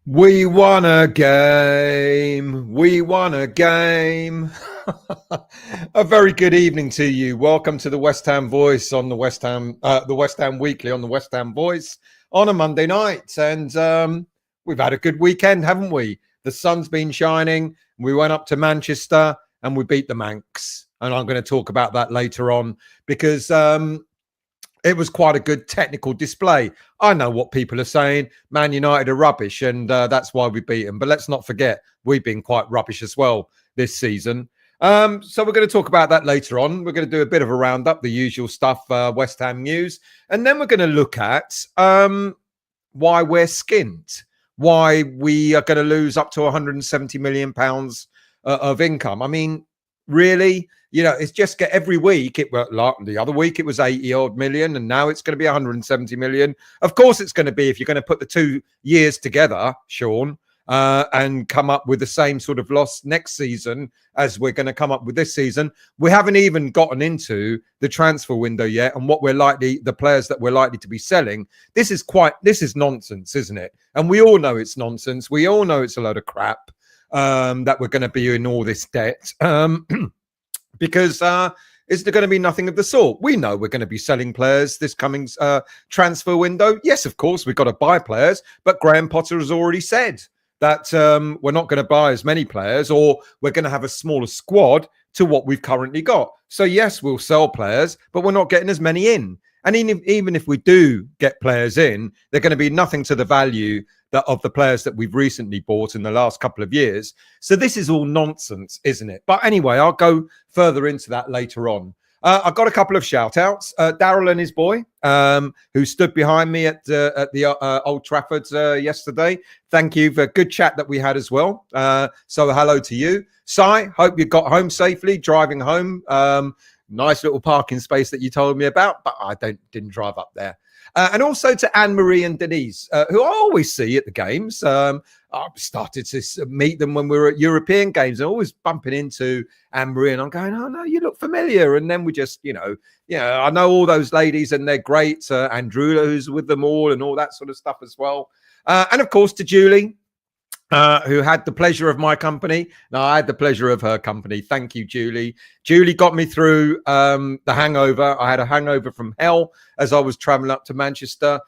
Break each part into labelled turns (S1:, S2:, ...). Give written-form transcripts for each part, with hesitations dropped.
S1: We won a game. We won a game. A very good evening to you. Welcome to the West Ham Voice on the West Ham Weekly on the West Ham Voice on a Monday night. And we've had a good weekend, haven't we? The sun's been shining. We went up to Manchester and we beat the Manx. And I'm going to talk about that later on because it was quite a good technical display. I know what people are saying. Man United are rubbish, and that's why we beat them. But let's not forget, we've been quite rubbish as well this season. So we're going to talk about that later on. We're going to do a bit of a roundup, the usual stuff, West Ham news. And then we're going to look at why we're skint, why we are going to lose up to £170 million of income. I mean, really? You know, it's just get every week. The other week it was 80 odd million, and now it's going to be 170 million. Of course, it's going to be if you're going to put the 2 years together, Sean, and come up with the same sort of loss next season as we're going to come up with this season. We haven't even gotten into the transfer window yet, and the players that we're likely to be selling. This is nonsense, isn't it? And we all know it's nonsense. We all know it's a load of crap that we're going to be in all this debt. Because is there going to be nothing of the sort? We know we're going to be selling players this coming transfer window. Yes, of course, we've got to buy players, but Graham Potter has already said that we're not going to buy as many players, or we're going to have a smaller squad to what we've currently got. So yes, we'll sell players, but we're not getting as many in. And even if we do get players in, they're going to be nothing to the value of the players that we've recently bought in the last couple of years. So this is all nonsense, isn't it? But anyway, I'll go further into that later on. I've got a couple of shout outs. Daryl and his boy, who stood behind me at the Old Trafford yesterday. Thank you for a good chat that we had as well. So hello to you. Si, hope you got home safely, driving home. Nice little parking space that you told me about, but I didn't drive up there. And also to Anne-Marie and Denise, who I always see at the games. I started to meet them when we were at European games, and always bumping into Anne-Marie, and I'm going, oh, no, you look familiar. And then we just, I know all those ladies, and they're great. Andrula, who's with them all, and all that sort of stuff as well. And, of course, to Julie, who had the pleasure of my company. No, I had the pleasure of her company. Thank you, Julie. Julie got me through the hangover. I had a hangover from hell as I was traveling up to Manchester.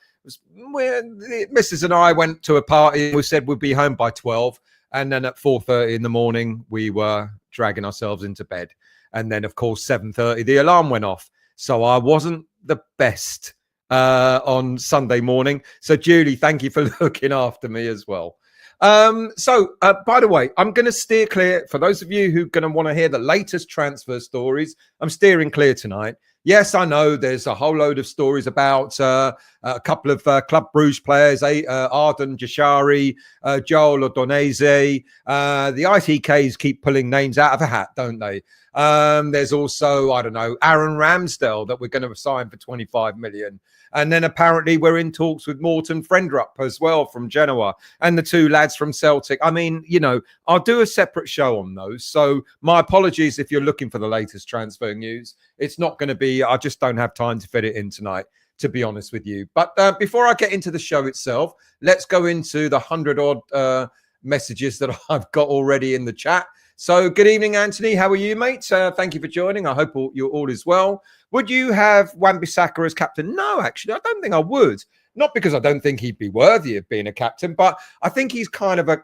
S1: Mrs. and I went to a party. We said we'd be home by 12. And then at 4:30 in the morning, we were dragging ourselves into bed. And then, of course, 7:30, the alarm went off. So I wasn't the best on Sunday morning. So, Julie, thank you for looking after me as well. So, by the way, I'm going to steer clear. For those of you who are going to want to hear the latest transfer stories, I'm steering clear tonight. Yes, I know there's a whole load of stories about a couple of Club Bruges players, Arden Jashari, Joel Odonese. The ITKs keep pulling names out of a hat, don't they? There's also, I don't know, Aaron Ramsdale that we're going to sign for 25 million. And then apparently we're in talks with Morten Frendrup as well from Genoa, and the two lads from Celtic. I mean, I'll do a separate show on those. So my apologies if you're looking for the latest transfer news. It's not going to be, I just don't have time to fit it in tonight, to be honest with you. But before I get into the show itself, let's go into the 100-odd messages that I've got already in the chat. So good evening, Anthony. How are you, mate? Thank you for joining. I hope you're all is well. Would you have Wan-Bissaka as captain? No, actually, I don't think I would. Not because I don't think he'd be worthy of being a captain, but I think he's kind of a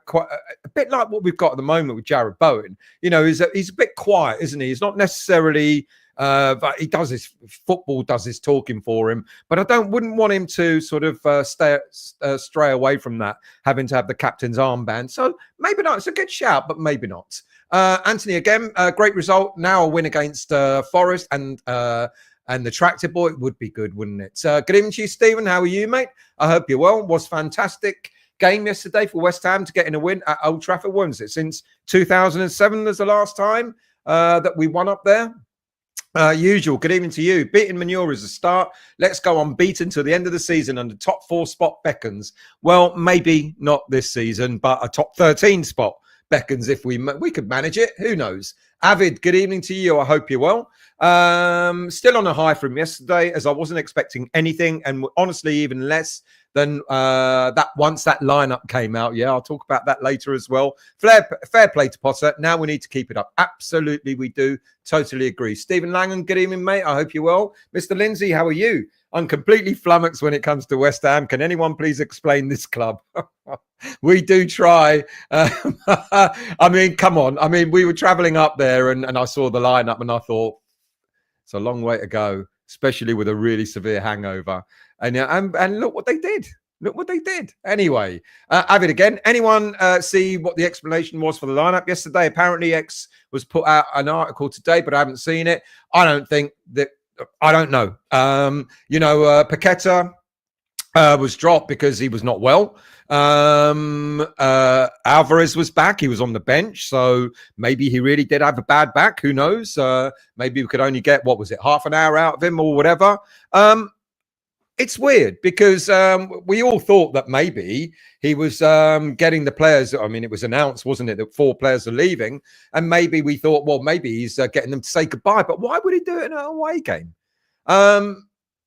S1: bit like what we've got at the moment with Jared Bowen. He's a bit quiet, isn't he? He's not necessarily... but he does his football, does his talking for him. But I wouldn't want him to sort of stray away from that, having to have the captain's armband. So maybe not. It's a good shout, but maybe not. Anthony, again, great result. Now a win against Forest and the Tractor Boy. It would be good, wouldn't it? Good evening to you, Stephen. How are you, mate? I hope you're well. Was fantastic game yesterday for West Ham to get in a win at Old Trafford. When was it? Since 2007 was the last time that we won up there. Usual. Good evening to you. Beating Manure is a start. Let's go unbeaten till the end of the season, and the top 4 spot beckons. Well, maybe not this season, but a top 13 spot beckons if we could manage it. Who knows? Avid, good evening to you. I hope you're well. Still on a high from yesterday, as I wasn't expecting anything, and honestly, even less than that once that lineup came out. Yeah, I'll talk about that later as well. Fair play to Potter. Now we need to keep it up. Absolutely, we do. Totally agree. Stephen Langan, good evening, mate. I hope you're well. Mr. Lindsay, how are you? I'm completely flummoxed when it comes to West Ham. Can anyone please explain this club? We do try. I mean, come on. I mean, we were traveling up there and I saw the lineup and I thought, it's a long way to go, especially with a really severe hangover. And look what they did. Look what they did. Anyway, Avid again. Anyone see what the explanation was for the lineup yesterday? Apparently, X was put out an article today, but I haven't seen it. I don't know. Paqueta was dropped because he was not well. Alvarez was back. He was on the bench. So maybe he really did have a bad back. Who knows? Maybe we could only get, half an hour out of him or whatever. It's weird because we all thought that maybe he was getting the players. I mean, it was announced, wasn't it, that 4 players are leaving. And maybe we thought, well, maybe he's getting them to say goodbye. But why would he do it in an away game?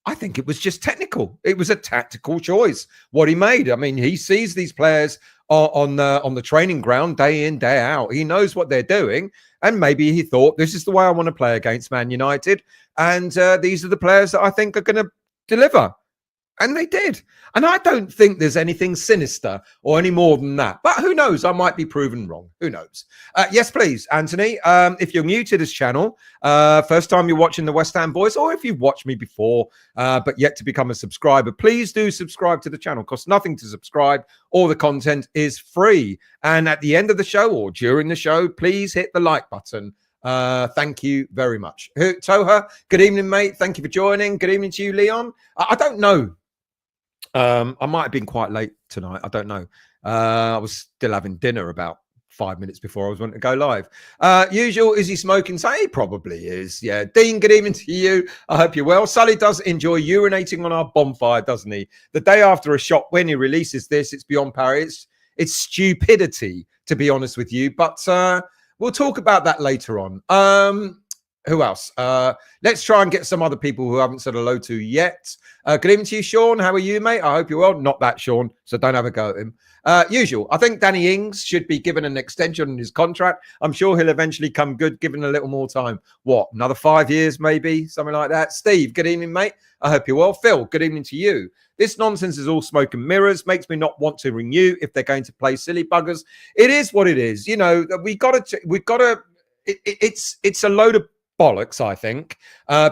S1: I think it was just technical. It was a tactical choice, what he made. I mean, he sees these players on the training ground day in, day out. He knows what they're doing. And maybe he thought, this is the way I want to play against Man United. And these are the players that I think are going to deliver. And they did. And I don't think there's anything sinister or any more than that. But who knows? I might be proven wrong. Who knows? Yes, please, Anthony. If you're new to this channel, first time you're watching the West Ham Voice, or if you've watched me before, but yet to become a subscriber, please do subscribe to the channel. It costs nothing to subscribe. All the content is free. And at the end of the show or during the show, please hit the like button. Thank you very much. Toha, good evening, mate. Thank you for joining. Good evening to you, Leon. I don't know. I might have been quite late tonight. I don't know. I was still having dinner about 5 minutes before I was wanting to go live. Usual, is he smoking? So he probably is. Yeah. Dean, good evening to you. I hope you're well. Sully does enjoy urinating on our bonfire, doesn't he? The day after a shot, when he releases this, it's beyond parody. It's stupidity, to be honest with you. But we'll talk about that later on. Who else? Let's try and get some other people who haven't said hello to yet. Good evening to you, Sean. How are you, mate? I hope you're well. Not that Sean, so don't have a go at him. Usual. I think Danny Ings should be given an extension on his contract. I'm sure he'll eventually come good, given a little more time. What, another 5 years, maybe? Something like that. Steve, good evening, mate. I hope you're well. Phil, good evening to you. This nonsense is all smoke and mirrors. Makes me not want to renew if they're going to play silly buggers. It is what it is. You know, it's a load of bollocks, I think,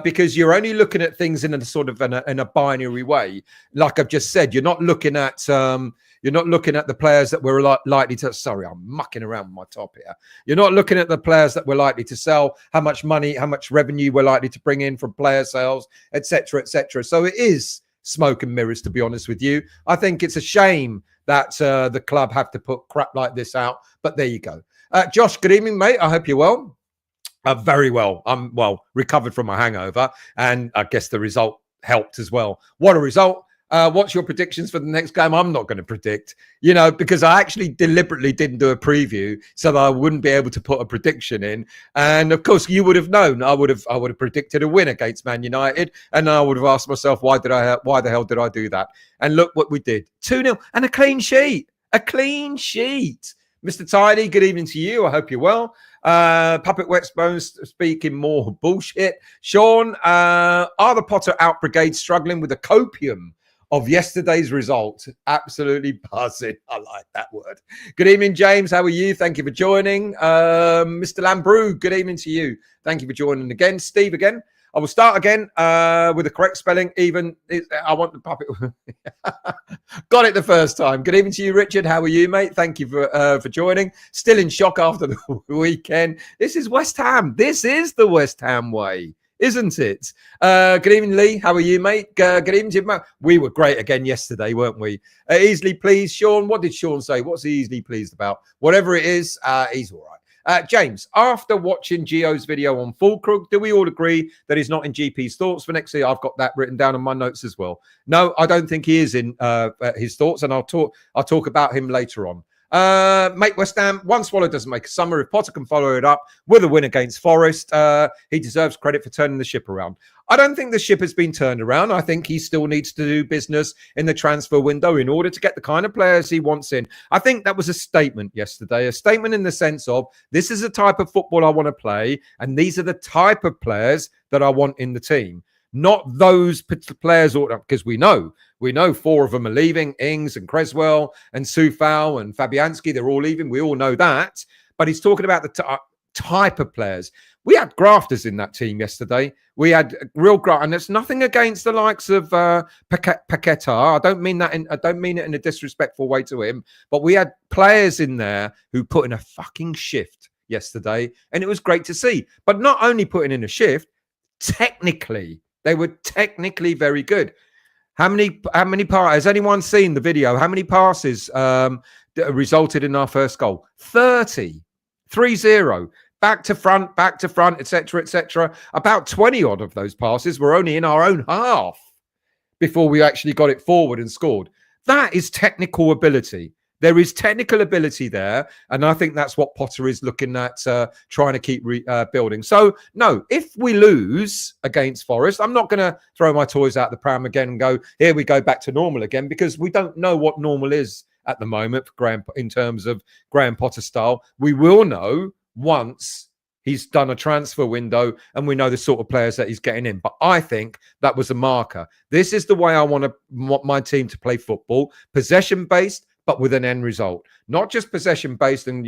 S1: because you're only looking at things in a sort of in a binary way. Like I've just said, you're not looking at the players that were likely to. Sorry, I'm mucking around with my top here. You're not looking at the players that we're likely to sell, how much money, how much revenue we're likely to bring in from player sales, etc., etc. So it is smoke and mirrors, to be honest with you. I think it's a shame that the club have to put crap like this out. But there you go. Josh, good evening, mate. I hope you're well. Very well. I'm recovered from my hangover, and I guess the result helped as well. What a result. What's your predictions for the next game? I'm not going to predict, because I actually deliberately didn't do a preview so that I wouldn't be able to put a prediction in. And of course, you would have known. I would have predicted a win against Man United, and I would have asked myself, why the hell did I do that? And look what we did. 2-0 and a clean sheet. A clean sheet. Mr. Tidy, good evening to you. I hope you're well. Puppet Wetbones speaking more bullshit. Sean, are the Potter out brigade struggling with the copium of yesterday's result? Absolutely buzzing. I like that word. Good evening, James. How are you? Thank you for joining. Mr. Lambrou, good evening to you. Thank you for joining again. Steve again. I will start again with the correct spelling. I want the puppet. Got it the first time. Good evening to you, Richard. How are you, mate? Thank you for joining. Still in shock after the weekend. This is West Ham. This is the West Ham way, isn't it? Good evening, Lee. How are you, mate? Good evening to you. We were great again yesterday, weren't we? Easily pleased, Sean. What did Sean say? What's he easily pleased about? Whatever it is, he's all right. James, after watching Gio's video on Fullkrug, do we all agree that he's not in GP's thoughts for next year? I've got that written down on my notes as well. No, I don't think he is in his thoughts, and I'll talk about him later on. Mate, West Ham, one swallow doesn't make a summer. If Potter can follow it up with a win against Forest, he deserves credit for turning the ship around. I don't think the ship has been turned around. I think he still needs to do business in the transfer window in order to get the kind of players he wants in. I think that was a statement yesterday, a statement in the sense of this is the type of football I want to play, and these are the type of players that I want in the team. Not those players, because we know 4 of them are leaving, Ings and Creswell and Soufal and Fabianski, they're all leaving. We all know that. But he's talking about the type of players. We had grafters in that team yesterday. We had real graft, and there's nothing against the likes of Paqueta. I don't mean it in a disrespectful way to him, but we had players in there who put in a fucking shift yesterday, and it was great to see. But not only putting in a shift, technically, they were technically very good. How many passes? Has anyone seen the video? How many passes resulted in our first goal? 30. 3-0. Back to front, etc., etc. About 20 odd of those passes were only in our own half before we actually got it forward and scored. That is technical ability. There is technical ability there, and I think that's what Potter is looking at, trying to keep building. So, no, if we lose against Forest, I'm not going to throw my toys out the pram again and go, here we go back to normal again, because we don't know what normal is at the moment for in terms of Graham Potter style. We will know once he's done a transfer window and we know the sort of players that he's getting in. But I think that was a marker. This is the way I want my team to play football, possession-based, but with an end result, not just possession based and,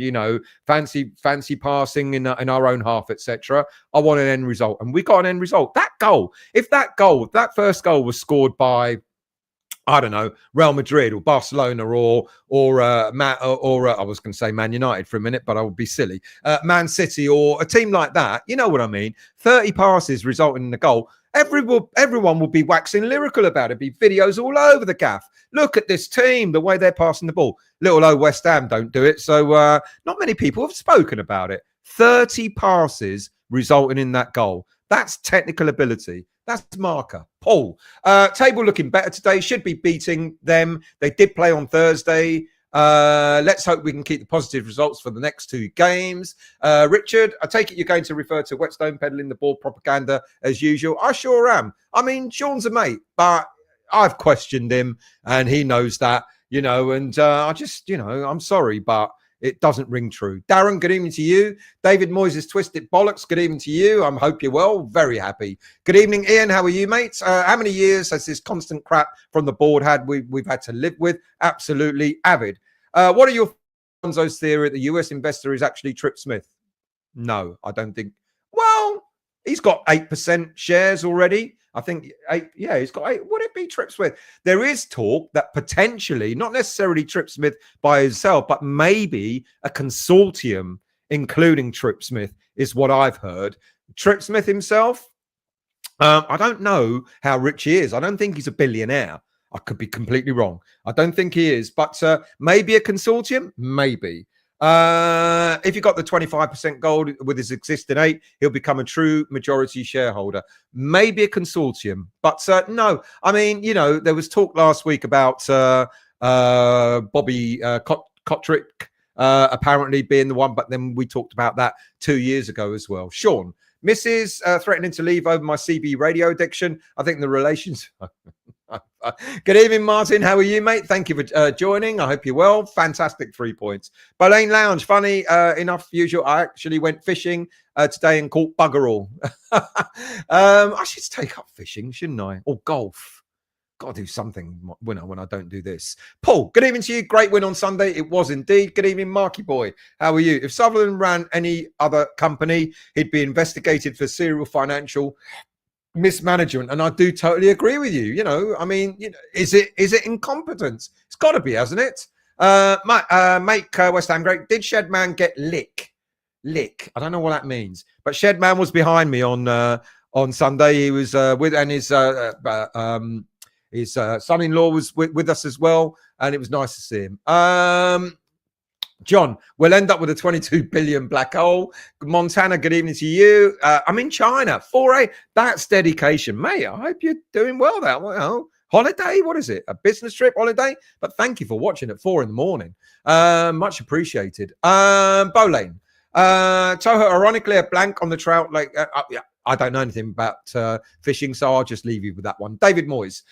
S1: fancy passing in our own half, etc. I want an end result, and we got an end result. That first goal was scored by, I don't know, Real Madrid or Barcelona or I was going to say Man United for a minute, but I would be silly. Man City or a team like that. You know what I mean? 30 passes resulting in a goal. Everyone will be waxing lyrical about it. Be videos all over the gaff. Look at this team, the way they're passing the ball. Little old West Ham don't do it. So not many people have spoken about it. 30 passes resulting in that goal. That's technical ability. That's marker. Paul, table looking better today. Should be beating them. They did play on Thursday. Let's hope we can keep the positive results for the next 2 games. Richard, I take it you're going to refer to Whetstone peddling the ball propaganda as usual. I sure am. I mean, Sean's a mate, but I've questioned him and he knows that, and I just, I'm sorry, but it doesn't ring true. Darren, good evening to you. David Moyes' Twisted Bollocks, good evening to you. I hope you're well. Very happy. Good evening, Ian. How are you, mates? How many years has this constant crap from the board we've had to live with? Absolutely avid. What are your Fonzo's theory that the US investor is actually Trip Smith? No, I don't think. Well, he's got 8% shares already. I think 8. Yeah, he's got 8. Would it be Trip Smith? There is talk that potentially, not necessarily Trip Smith by himself, but maybe a consortium, including Trip Smith, is what I've heard. Trip Smith himself, I don't know how rich he is. I don't think he's a billionaire. I could be completely wrong. I don't think he is, but maybe a consortium, maybe. If you got the 25% gold with his existing 8, he'll become a true majority shareholder. Maybe a consortium, but no. I mean, there was talk last week about Bobby Kotrick apparently being the one, but then we talked about that 2 years ago as well. Sean, Mrs. Threatening to leave over my CB radio addiction. I think the relations... Good evening, Martin. How are you, mate? Thank you for joining. I hope you're well. Fantastic 3 points. Bolane Lounge, funny enough, usual. I actually went fishing today and caught bugger all. I should take up fishing, shouldn't I? Or golf. Got to do something when I don't do this. Paul, good evening to you. Great win on Sunday. It was indeed. Good evening, Marky Boy. How are you? If Sutherland ran any other company, he'd be investigated for serial financial mismanagement, and I do totally agree with you. I mean, is it incompetence? It's got to be, hasn't it? Mate, West Ham great. Did Shedman get lick? I don't know what that means, but Shedman was behind me on Sunday. He was with, and his son-in-law was with us as well, and it was nice to see him. John, we'll end up with a 22 billion black hole. Montana, good evening to you. I'm in China. 4A, that's dedication. Mate, I hope you're doing well there. Well, holiday. What is it? A business trip holiday? But thank you for watching at 4 a.m. Much appreciated. Bolane. Toho, ironically, a blank on the trout lake. Yeah, I don't know anything about fishing, so I'll just leave you with that one. David Moyes.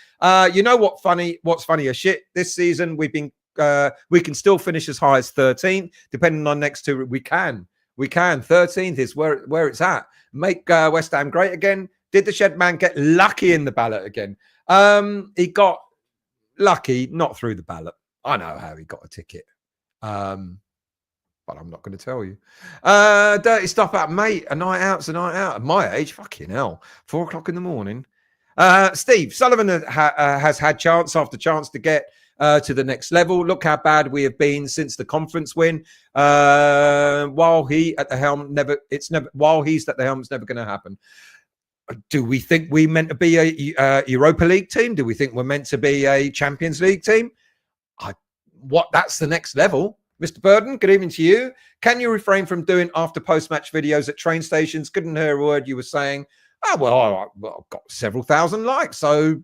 S1: You know what's funny as shit? This season, we can still finish as high as 13th, depending on next two. We can. 13th is where it's at. Make West Ham great again. Did the shed man get lucky in the ballot again? He got lucky, not through the ballot. I know how he got a ticket. But I'm not going to tell you. Dirty stuff out, mate. A night out's a night out. At my age, fucking hell. 4 o'clock in the morning. Steve, Sullivan has had chance after chance to get to the next level. Look how bad we have been since the conference win. While he's at the helm, it's never going to happen. Do we think we meant to be a Europa League team? Do we think we're meant to be a Champions League team? That's the next level. Mr. Burden, good evening to you. Can you refrain from doing after post-match videos at train stations? Couldn't hear a word you were saying. I've got several thousand likes, so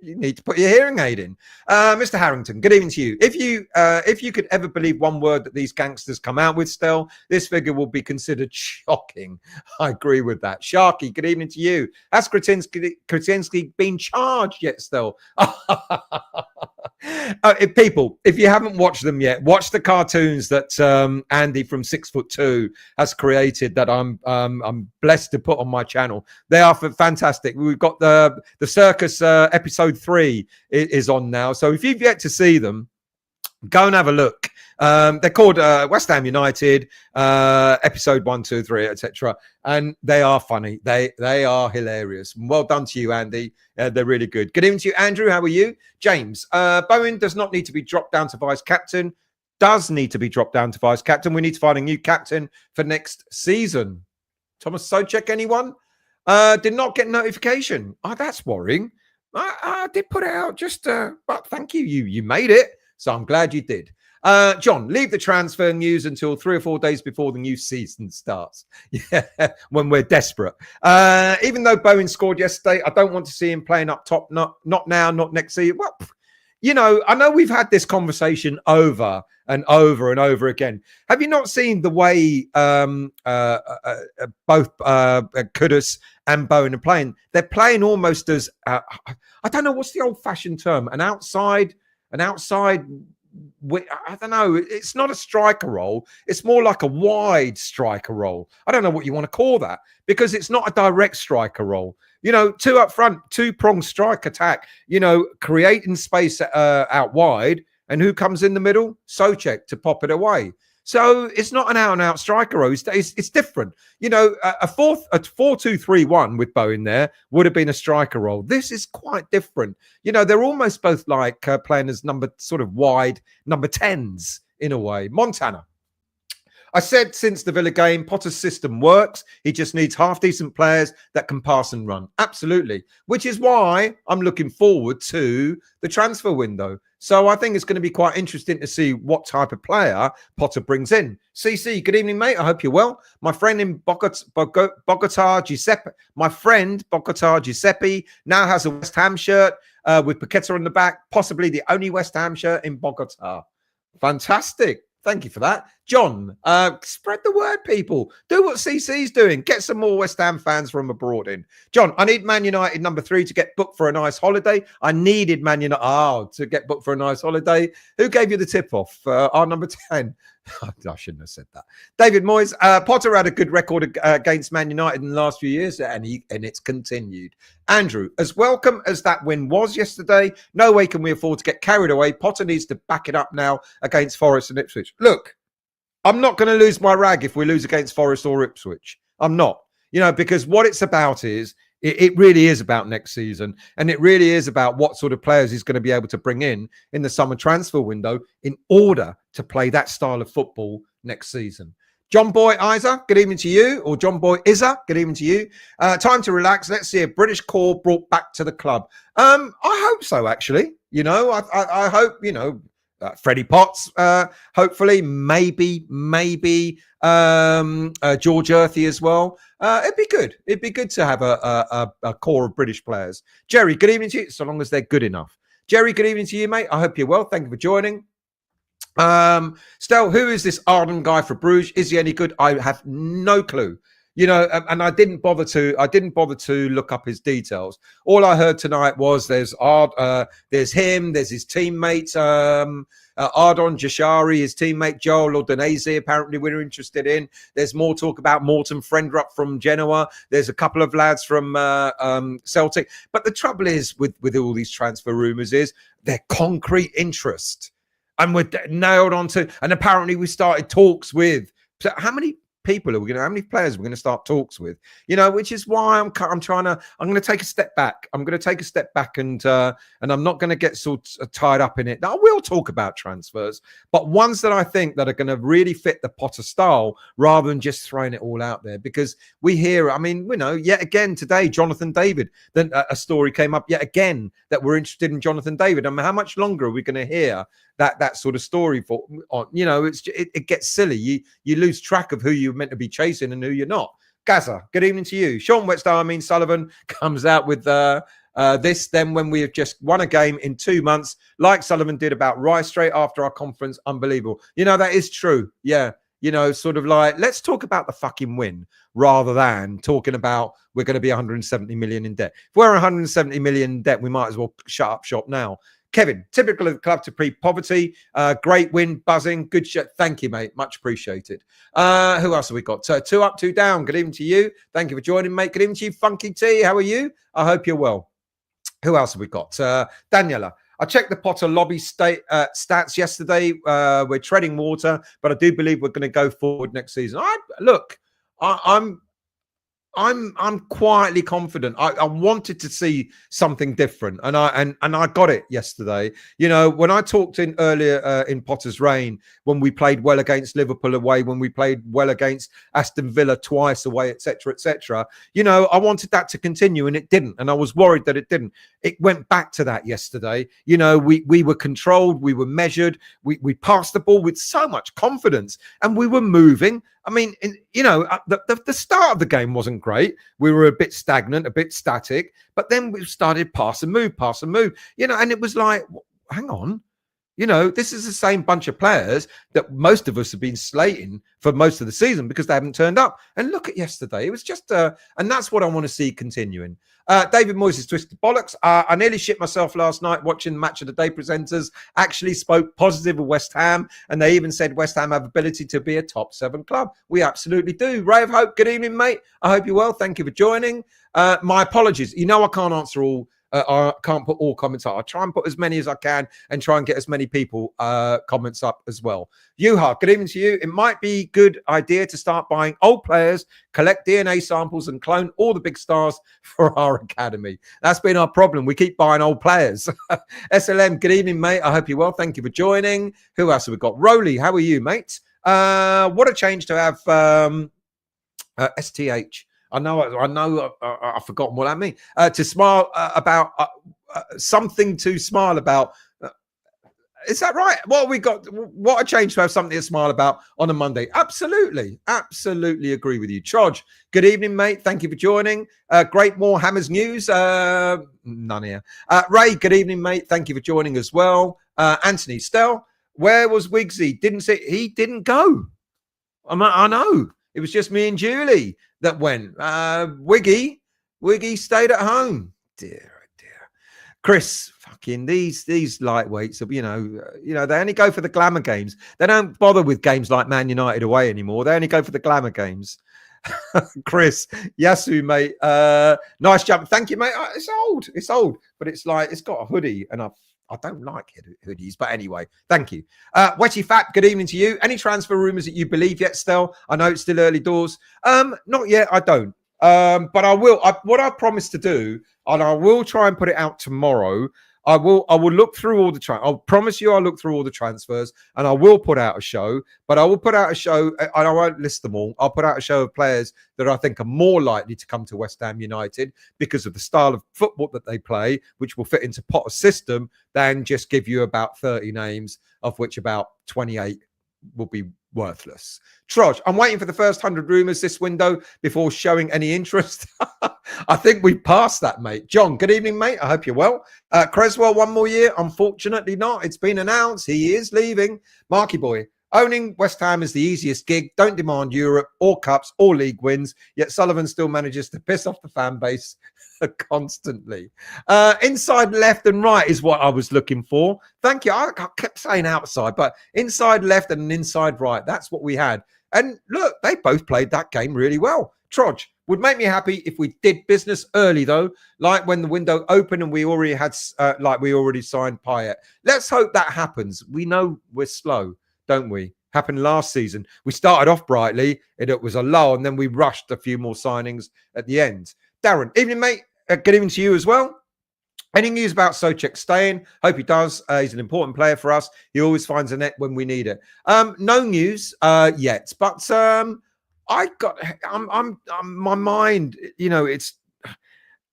S1: you need to put your hearing aid in. Mr. Harrington, good evening to you. If you could ever believe one word that these gangsters come out with still, this figure will be considered shocking. I agree with that. Sharky, good evening to you. Has Kretinsky been charged yet still? People, if you haven't watched them yet, watch the cartoons that Andy from 6'2" has created that I'm blessed to put on my channel. They are fantastic. We've got the circus episode 3 is on now. So if you've yet to see them, go and have a look. They're called West Ham United, episode 1, 2, 3, etc. And they are funny. They are hilarious. Well done to you, Andy. They're really good. Good evening to you, Andrew. How are you? James, Bowen does not need to be dropped down to vice captain. Does need to be dropped down to vice captain. We need to find a new captain for next season. Thomas Socek, anyone? Did not get notification. Oh, that's worrying. I did put it out but thank you. You made it. So I'm glad you did. John, leave the transfer news until 3 or 4 days before the new season starts. Yeah, when we're desperate. Even though Bowen scored yesterday, I don't want to see him playing up top. Not now, not next season. Well, I know we've had this conversation over and over and over again. Have you not seen the way both Kudus and Bowen are playing? They're playing almost as, I don't know, what's the old-fashioned term? An outside, I don't know. It's not a striker role. It's more like a wide striker role. I don't know what you want to call that because it's not a direct striker role. Two up front, two-pronged strike attack, creating space out wide. And who comes in the middle? Socek to pop it away. So it's not an out-and-out striker role. It's different. A 4-2-3-1 with Bowen there would have been a striker role. This is quite different. They're almost both like playing as wide number 10s in a way. Montana. I said since the Villa game, Potter's system works. He just needs half-decent players that can pass and run. Absolutely. Which is why I'm looking forward to the transfer window. So I think it's going to be quite interesting to see what type of player Potter brings in. CC, good evening, mate. I hope you're well. My friend in Bogota, Giuseppe. My friend, Bogota, Giuseppe, now has a West Ham shirt with Paqueta on the back. Possibly the only West Ham shirt in Bogota. Fantastic. Thank you for that. John, spread the word, people. Do what CC's doing. Get some more West Ham fans from abroad in. John, I need Man United number 3 to get booked for a nice holiday. I needed Man United to get booked for a nice holiday. Who gave you the tip-off? Our number 10. I shouldn't have said that. David Moyes, Potter had a good record against Man United in the last few years, and it's continued. Andrew, as welcome as that win was yesterday, no way can we afford to get carried away. Potter needs to back it up now against Forest and Ipswich. Look, I'm not going to lose my rag if we lose against Forest or Ipswich. I'm not, because what it's about is, it really is about next season. And it really is about what sort of players he's going to be able to bring in the summer transfer window in order to play that style of football next season. John Boy Isa, good evening to you. Or John Boy Isa, good evening to you. Time to relax. Let's see a British core brought back to the club. I hope so, actually. I hope, Freddie Potts, hopefully, maybe George Earthy as well. It'd be good. It'd be good to have a core of British players. Jerry, good evening to you, so long as they're good enough. Jerry, good evening to you, mate. I hope you're well. Thank you for joining. Stel, who is this Arden guy for Bruges? Is he any good? I have no clue. You know, and I didn't bother to look up his details. All I heard tonight was there's him, there's his teammate, Ardon Jashari, his teammate Joel Ordonese, apparently we're interested in. There's more talk about Morten Frendrup from Genoa. There's a couple of lads from Celtic. But the trouble is with all these transfer rumours is they're concrete interest. And we're nailed onto, and apparently we started talks with, so how many people are we going to, how many players are we going to start talks with, you know, which is why I'm going to take a step back. I'm going to take a step back and I'm not going to get sort of tied up in it. Now, I will talk about transfers, but ones that I think that are going to really fit the Potter style rather than just throwing it all out there, because we hear, I mean, you know, yet again today, Jonathan David, then a story came up yet again that we're interested in Jonathan David. I mean, how much longer are we going to hear that sort of story for? You know, it gets silly. You lose track of who you're meant to be chasing and who you're not. Gaza, good evening to you. Sean Wetstone, Sullivan comes out with this then when we have just won a game in 2 months, like Sullivan did about Rice straight after our conference. Unbelievable. You know, that is true. Yeah. You know, sort of like, let's talk about the fucking win rather than talking about we're going to be 170 million in debt. If we're 170 million in debt, we might as well shut up shop now. Kevin, typical of the club to pre-poverty. Great win, buzzing. Good shit. Thank you, mate. Much appreciated. Who else have we got? 2 up, 2 down. Good evening to you. Thank you for joining, mate. Good evening to you, Funky T. How are you? I hope you're well. Who else have we got? Daniela. I checked the Potter lobby stats yesterday. We're treading water, but I do believe we're going to go forward next season. I'm quietly confident. I wanted to see something different, and I got it yesterday. You know, when I talked in earlier in Potter's reign, when we played well against Liverpool away, when we played well against Aston Villa twice away, etc., etc. You know, I wanted that to continue, and it didn't, and I was worried that it didn't. It went back to that yesterday. You know, we were controlled, we were measured, we passed the ball with so much confidence, and we were moving. I mean, the start of the game wasn't great. We were a bit stagnant, a bit static, but then we started pass and move, you know, and it was like, hang on, you know, this is the same bunch of players that most of us have been slating for most of the season because they haven't turned up. And look at yesterday. It was just, and that's what I want to see continuing. David Moyes' twisted bollocks. I nearly shit myself last night watching Match of the Day presenters actually spoke positive of West Ham, and they even said West Ham have ability to be a top 7 club. We absolutely do. Ray of Hope, good evening, mate. I hope you're well. Thank you for joining. My apologies. You know I can't answer all. I can't put all comments up. I try and put as many as I can and try and get as many people comments up as well. Yuha, good evening to you. It might be a good idea to start buying old players, collect DNA samples and clone all the big stars for our academy. That's been our problem. We keep buying old players. SLM, good evening, mate. I hope you're well. Thank you for joining. Who else have we got? Rowley, how are you, mate? What a change to have STH. I know. I've forgotten what that means. To smile about something to smile about. Is that right? What have we got? What a change to have something to smile about on a Monday. Absolutely agree with you. Troj, good evening, mate. Thank you for joining. Great more Hammers news. None here. Ray, good evening, mate. Thank you for joining as well. Anthony, Stel, where was Wigsy? He didn't go. I know. It was just me and Julie that went. Wiggy stayed at home. Dear, oh dear. Chris, fucking these lightweights, you know, they only go for the glamour games. They don't bother with games like Man United away anymore. They only go for the glamour games. Chris, Yasu, mate. Nice jump. Thank you, mate. It's old, but it's like it's got a hoodie, and I don't like hoodies, but anyway, thank you. Wetty Fat, good evening to you. Any transfer rumours that you believe yet, Stel? I know it's still early doors. Not yet, I don't. But I will. What I promised to do, and I will try and put it out tomorrow, I will look through all the I'll promise you I'll look through all the transfers, and I will put out a show, but I will put out a show, and I won't list them all. I'll put out a show of players that I think are more likely to come to West Ham United because of the style of football that they play, which will fit into Potter's system, than just give you about 30 names, of which about 28 will be worthless. Troj, I'm waiting for the first 100 rumours this window before showing any interest. I think we've passed that, mate. John, good evening, mate. I hope you're well. Creswell, 1 more year? Unfortunately not. It's been announced. He is leaving. Marky boy, owning West Ham is the easiest gig. Don't demand Europe or cups or league wins, yet Sullivan still manages to piss off the fan base constantly. Inside left and right is what I was looking for. Thank you. I kept saying outside, but inside left and inside right, that's what we had. And look, they both played that game really well. Troj, would make me happy if we did business early, though, like when the window opened and we already had, we already signed Payet. Let's hope that happens. We know we're slow, don't we? Happened last season. We started off brightly, and it was a lull, and then we rushed a few more signings at the end. Darren, evening, mate. Good evening to you as well. Any news about Souček staying? Hope he does. He's an important player for us. He always finds a net when we need it. No news yet, but I'm my mind. You know, it's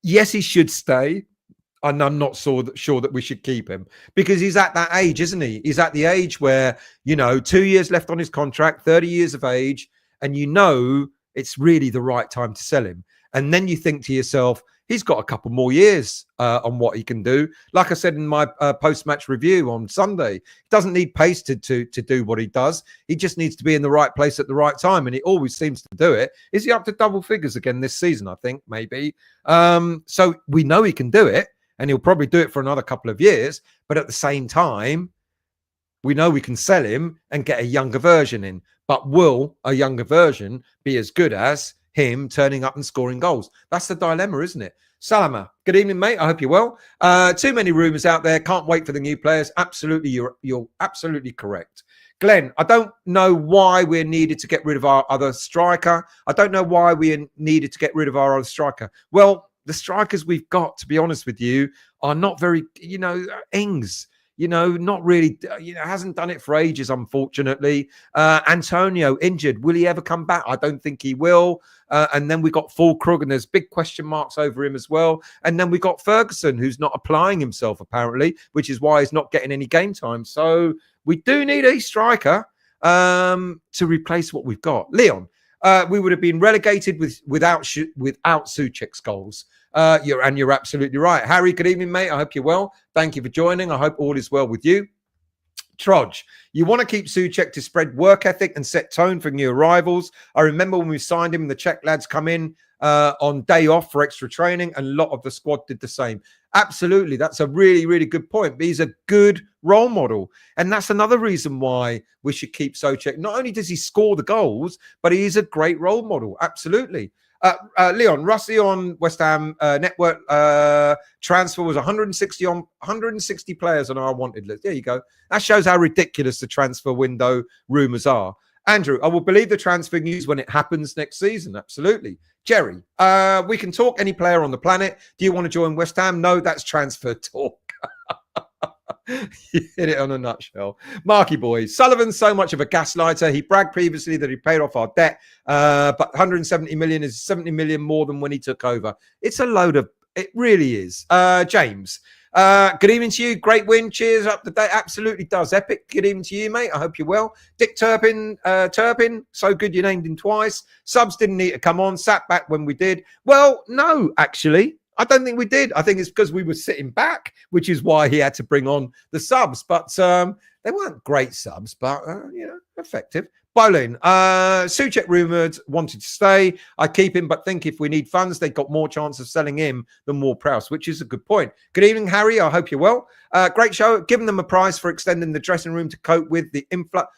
S1: yes, he should stay, and I'm not sure that we should keep him because he's at that age, isn't he? He's at the age where 2 years left on his contract, 30 years of age, and it's really the right time to sell him. And then you think to yourself, he's got a couple more years on what he can do. Like I said in my post-match review on Sunday, he doesn't need pace to do what he does. He just needs to be in the right place at the right time, and he always seems to do it. Is he up to double figures again this season? I think maybe. So we know he can do it, and he'll probably do it for another couple of years. But at the same time, we know we can sell him and get a younger version in. But will a younger version be as good as him turning up and scoring goals? That's the dilemma, isn't it? Salama, good evening, mate. I hope you're well. Too many rumours out there. Can't wait for the new players. Absolutely, you're absolutely correct. Glenn, I don't know why we're needed to get rid of our other striker. I don't know why we needed to get rid of our other striker. Well, the strikers we've got, to be honest with you, are not very, Ings. Not really, hasn't done it for ages, unfortunately. Antonio injured. Will he ever come back? I don't think he will. And then we got Fullkrug, and there's big question marks over him as well. And then we got Ferguson, who's not applying himself, apparently, which is why he's not getting any game time. So we do need a striker to replace what we've got. Leon, we would have been relegated without Souček's goals. You're absolutely right. Harry, good evening, mate. I hope you're well. Thank you for joining. I hope all is well with you. Troj, you want to keep Souček to spread work ethic and set tone for new arrivals. I remember when we signed him, the Czech lads come in on day off for extra training, and a lot of the squad did the same. Absolutely. That's a really, really good point. But he's a good role model. And that's another reason why we should keep Souček. Not only does he score the goals, but he is a great role model. Absolutely. Leon, Rusty on West Ham network transfer was 160 players on our wanted list. There you go. That shows how ridiculous the transfer window rumours are. Andrew, I will believe the transfer news when it happens next season. Absolutely. Jerry, we can talk any player on the planet. Do you want to join West Ham? No, that's transfer talk. You hit it on a nutshell. Marky boys, Sullivan's so much of a gaslighter. He bragged previously that he paid off our debt, but 170 million is 70 million more than when he took over. It's a load of, it really is. James, good evening to you. Great win. Cheers up the day. Absolutely does. Epic. Good evening to you, mate. I hope you're well. Dick Turpin, so good you named him twice. Subs didn't need to come on. Sat back when we did. Well, no, actually. I don't think we did. I think it's because we were sitting back, which is why he had to bring on the subs. But they weren't great subs, but, effective. Bolin, Souček rumoured wanted to stay. I keep him, but think if we need funds, they've got more chance of selling him than Ward-Prowse, which is a good point. Good evening, Harry. I hope you're well. Great show. Given them a prize for extending the dressing room to cope with the influx.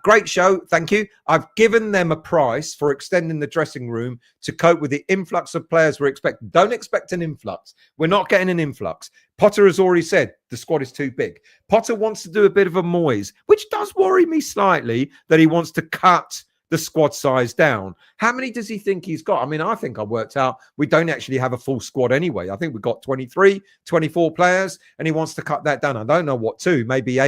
S1: Great show. Thank you. I've given them a price for extending the dressing room to cope with the influx of players we're expecting. Don't expect an influx. We're not getting an influx. Potter has already said the squad is too big. Potter wants to do a bit of a Moyes, which does worry me slightly that he wants to cut the squad size down. How many does he think he's got? I mean, I think I worked out we don't actually have a full squad anyway. I think we've got 23, 24 players, and he wants to cut that down. I don't know what to, maybe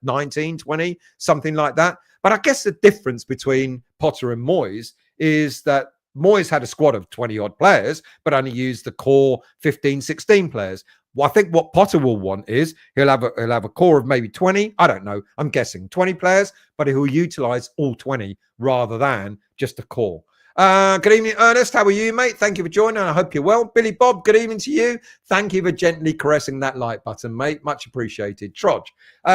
S1: 19, 20, something like that. But I guess the difference between Potter and Moyes is that Moyes had a squad of 20 odd players, but only used the core 15, 16 players. Well, I think what Potter will want is he'll have a core of maybe 20. I don't know. I'm guessing 20 players, but he'll utilize all 20 rather than just a core. Good evening, Ernest. How are you, mate? Thank you for joining. I hope you're well. Billy Bob, good evening to you. Thank you for gently caressing that like button, mate. Much appreciated. Trodge,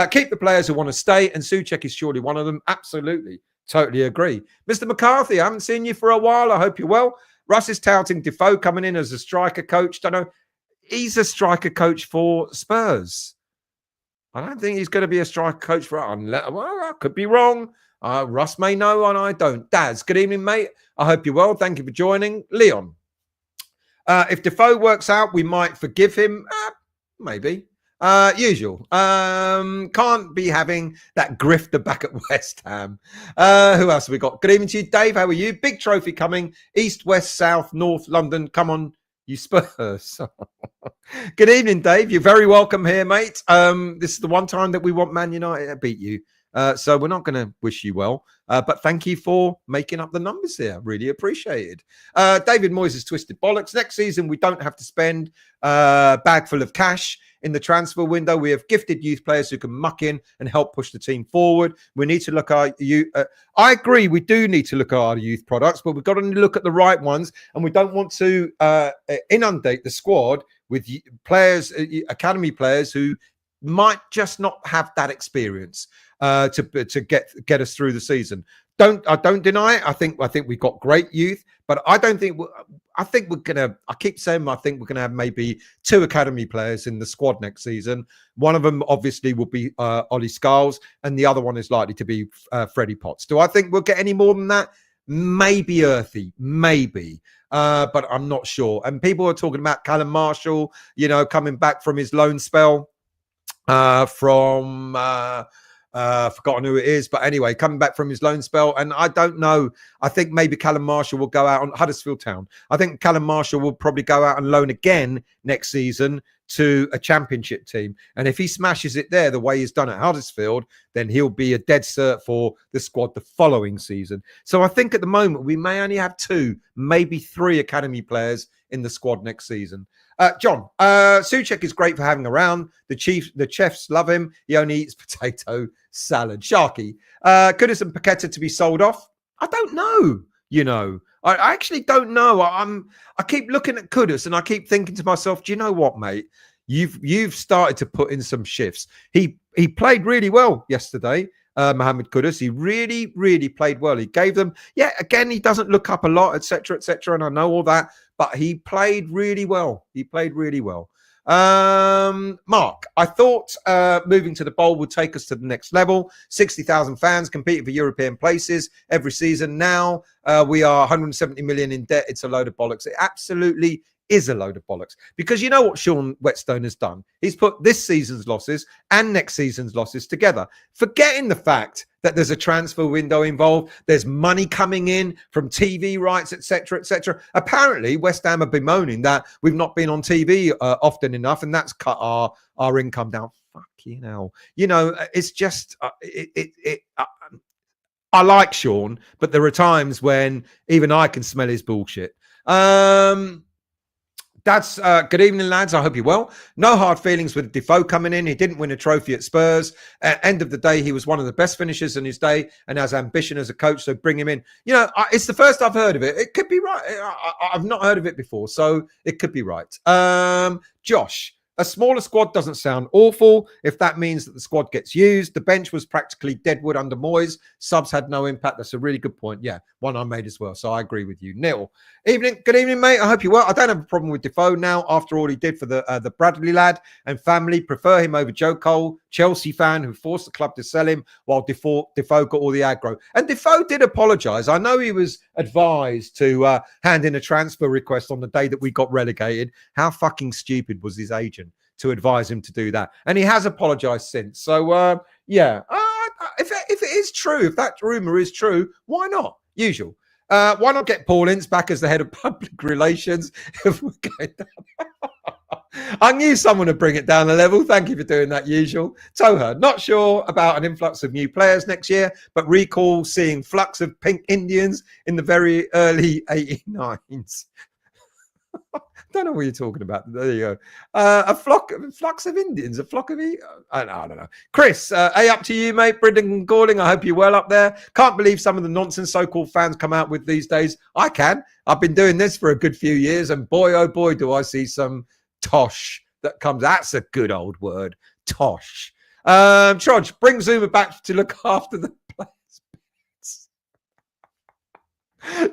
S1: keep the players who want to stay, and Souček is surely one of them. Absolutely. Totally agree. Mr. McCarthy, I haven't seen you for a while. I hope you're well. Russ is touting Defoe coming in as a striker coach. Don't know. He's a striker coach for Spurs. I don't think he's going to be a striker coach for well, I could be wrong. Russ may know and I don't. Daz, good evening, mate. I hope you're well. Thank you for joining. Leon, if Defoe works out, we might forgive him. Maybe. Usual. Can't be having that grifter back at West Ham. Who else have we got? Good evening to you, Dave. How are you? Big trophy coming. East, west, south, north, London. Come on, you Spurs. Good evening, Dave. You're very welcome here, mate. This is the one time that we want Man United to beat you. So we're not going to wish you well. But thank you for making up the numbers here. Really appreciated. David Moyes' twisted bollocks. Next season, we don't have to spend a bag full of cash in the transfer window. We have gifted youth players who can muck in and help push the team forward. We need to look at you. I agree. We do need to look at our youth products, but we've got to look at the right ones. And we don't want to inundate the squad with players, academy players who might just not have that experience to get us through the season. I don't deny it. I think we've got great youth, but I don't think I think we're gonna. I keep saying I think we're gonna have maybe 2 academy players in the squad next season. One of them obviously will be Ollie Scholes, and the other one is likely to be Freddie Potts. Do I think we'll get any more than that? Maybe Earthy, maybe. But I'm not sure. And people are talking about Callum Marshall, coming back from his loan spell forgotten who it is, but anyway, coming back from his loan spell. And I don't know. I think maybe Callum Marshall will go out on Huddersfield Town. I think Callum Marshall will probably go out and loan again next season to a championship team. And if he smashes it there the way he's done at Huddersfield, then he'll be a dead cert for the squad the following season. So I think at the moment we may only have 2, maybe 3 academy players in the squad next season. John, Souček is great for having around. The chefs love him. He only eats potato salad. Sharky, Kudus and Paqueta to be sold off? I don't know. I actually don't know. I keep looking at Kudus and I keep thinking to myself, do you know what, mate? You've started to put in some shifts. He played really well yesterday. Mohamed Kudus, he really, really played well. He gave them, again, he doesn't look up a lot, etc., and I know all that, but he played really well. Mark, I thought moving to the Bowl would take us to the next level. 60,000 fans competing for European places every season. Now we are 170 million in debt. It's a load of bollocks. It absolutely is a load of bollocks, because you know what Sean Whetstone has done? He's put this season's losses and next season's losses together, forgetting the fact that there's a transfer window involved. There's money coming in from TV rights, etc. Apparently, West Ham have been moaning that we've not been on TV often enough, and that's cut our income down. Fucking hell. It's just I like Sean, but there are times when even I can smell his bullshit. That's good evening, lads. I hope you're well. No hard feelings with Defoe coming in. He didn't win a trophy at Spurs. At end of the day, he was one of the best finishers in his day and has ambition as a coach. So bring him in. It's the first I've heard of it. It could be right. I've not heard of it before, so it could be right. Josh, a smaller squad doesn't sound awful if that means that the squad gets used. The bench was practically deadwood under Moyes. Subs had no impact. That's a really good point. Yeah, one I made as well. So I agree with you. Neil, good evening, mate. I hope you're well. I don't have a problem with Defoe now after all he did for the Bradley lad and family. Prefer him over Joe Cole, Chelsea fan who forced the club to sell him while Defoe got all the aggro. And Defoe did apologise. I know he was advised to hand in a transfer request on the day that we got relegated. How fucking stupid was his agent to advise him to do that? And he has apologised since. So, if it is true, if that rumour is true, why not? Usual. Why not get Paul Ince back as the head of public relations? If we're going down. I knew someone would bring it down a level. Thank you for doing that, usual. Toha, not sure about an influx of new players next year, but recall seeing flux of pink Indians in the very early 89s. Don't know what you're talking about. There you go. A flux of Indians, a flock of I don't know. Chris, up to you, mate. Brendan Galling, I hope you're well up there. Can't believe some of the nonsense so-called fans come out with these days. I can. I've been doing this for a good few years, and boy, oh boy, do I see some tosh that comes. That's a good old word, tosh. Trudge, bring Zuma back to look after the players.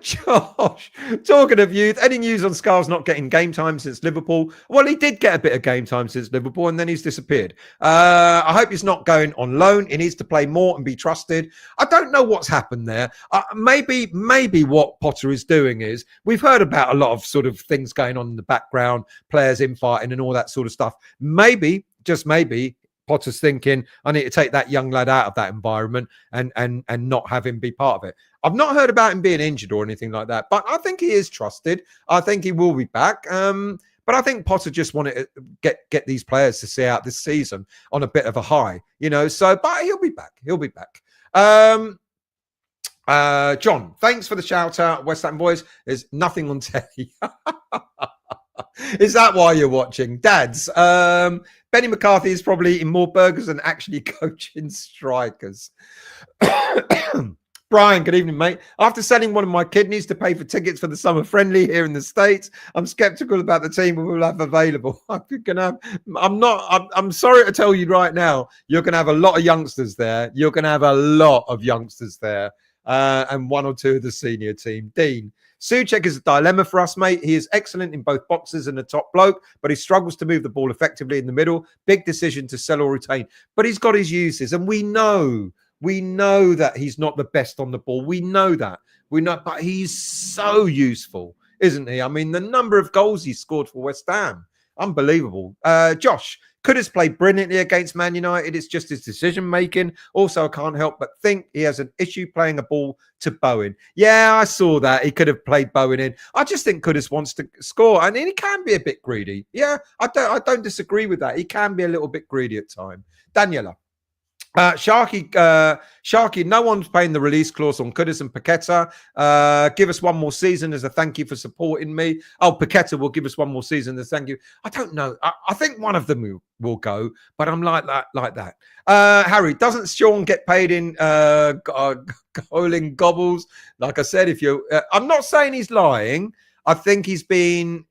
S1: Josh, talking of youth, any news on Scar's not getting game time since Liverpool? Well, he did get a bit of game time since Liverpool, and then he's disappeared. I hope he's not going on loan. He needs to play more and be trusted. I don't know what's happened there. Maybe what Potter is doing is, we've heard about a lot of sort of things going on in the background, players infighting and all that sort of stuff. Maybe, just maybe, Potter's thinking, I need to take that young lad out of that environment and not have him be part of it. I've not heard about him being injured or anything like that, but I think he is trusted. I think he will be back. But I think Potter just wanted to get these players to see out this season on a bit of a high, So, but he'll be back. He'll be back. John, thanks for the shout out, West Ham boys. There's nothing on telly. Is that why you're watching? Dads, Benny McCarthy is probably eating more burgers than actually coaching strikers. Brian, good evening, mate. After selling one of my kidneys to pay for tickets for the summer friendly here in the States, I'm skeptical about the team we will have available. I'm sorry to tell you right now, you're going to have a lot of youngsters there. You're going to have a lot of youngsters there. And one or two of the senior team. Dean, Souček is a dilemma for us, mate. He is excellent in both boxes and the top bloke, but he struggles to move the ball effectively in the middle. Big decision to sell or retain. But he's got his uses, and we know that he's not the best on the ball. We know that. But he's so useful, isn't he? I mean, the number of goals he scored for West Ham, unbelievable. Josh, Kudus played brilliantly against Man United. It's just his decision making. Also, I can't help but think he has an issue playing a ball to Bowen. Yeah, I saw that. He could have played Bowen in. I just think Kudus wants to score, and he can be a bit greedy. Yeah, I don't disagree with that. He can be a little bit greedy at times. Daniela. Sharky, no one's paying the release clause on Kudus and Paqueta. Give us one more season as a thank you for supporting me. Oh, Paqueta will give us one more season as a thank you. I don't know. I think one of them will go, but I'm like that. Harry, doesn't Sean get paid in goaling gobbles? Like I said, if you, I'm not saying he's lying. I think he's been.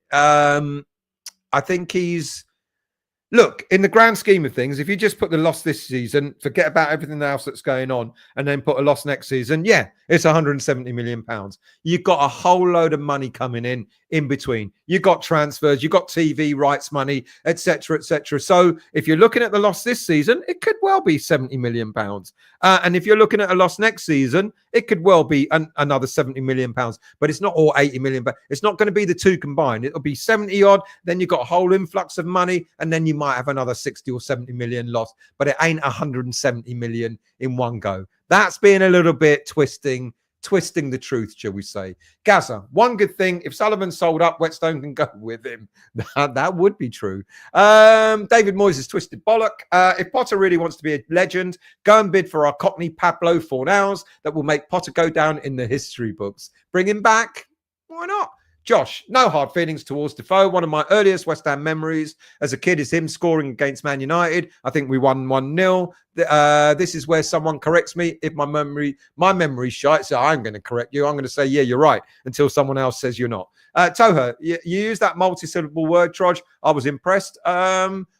S1: Look, in the grand scheme of things, if you just put the loss this season, forget about everything else that's going on, and then put a loss next season, yeah, it's 170 million pounds. You've got a whole load of money coming in between. You've got transfers, you've got TV rights money, etc., etc. So if you're looking at the loss this season, it could well be 70 million pounds. And if you're looking at a loss next season, it could well be another 70 million pounds. But it's not all 80 million. But it's not going to be the two combined. It'll be 70 odd. Then you've got a whole influx of money, and then you might have another 60 or 70 million loss. But it ain't 170 million in one go. That's being a little bit twisting the truth, shall we say. Gaza, one good thing, if Sullivan sold up, Whetstone can go with him. That would be true. David Moyes' twisted bollock. If Potter really wants to be a legend, go and bid for our Cockney Pablo Fornals. That will make Potter go down in the history books. Bring him back. Why not? Josh, no hard feelings towards Defoe. One of my earliest West Ham memories as a kid is him scoring against Man United. I think we won 1-0. This is where someone corrects me. If my memory's shite, so I'm going to correct you. I'm going to say, yeah, you're right, until someone else says you're not. Toha, you used that multi-syllable word, Trodge. I was impressed.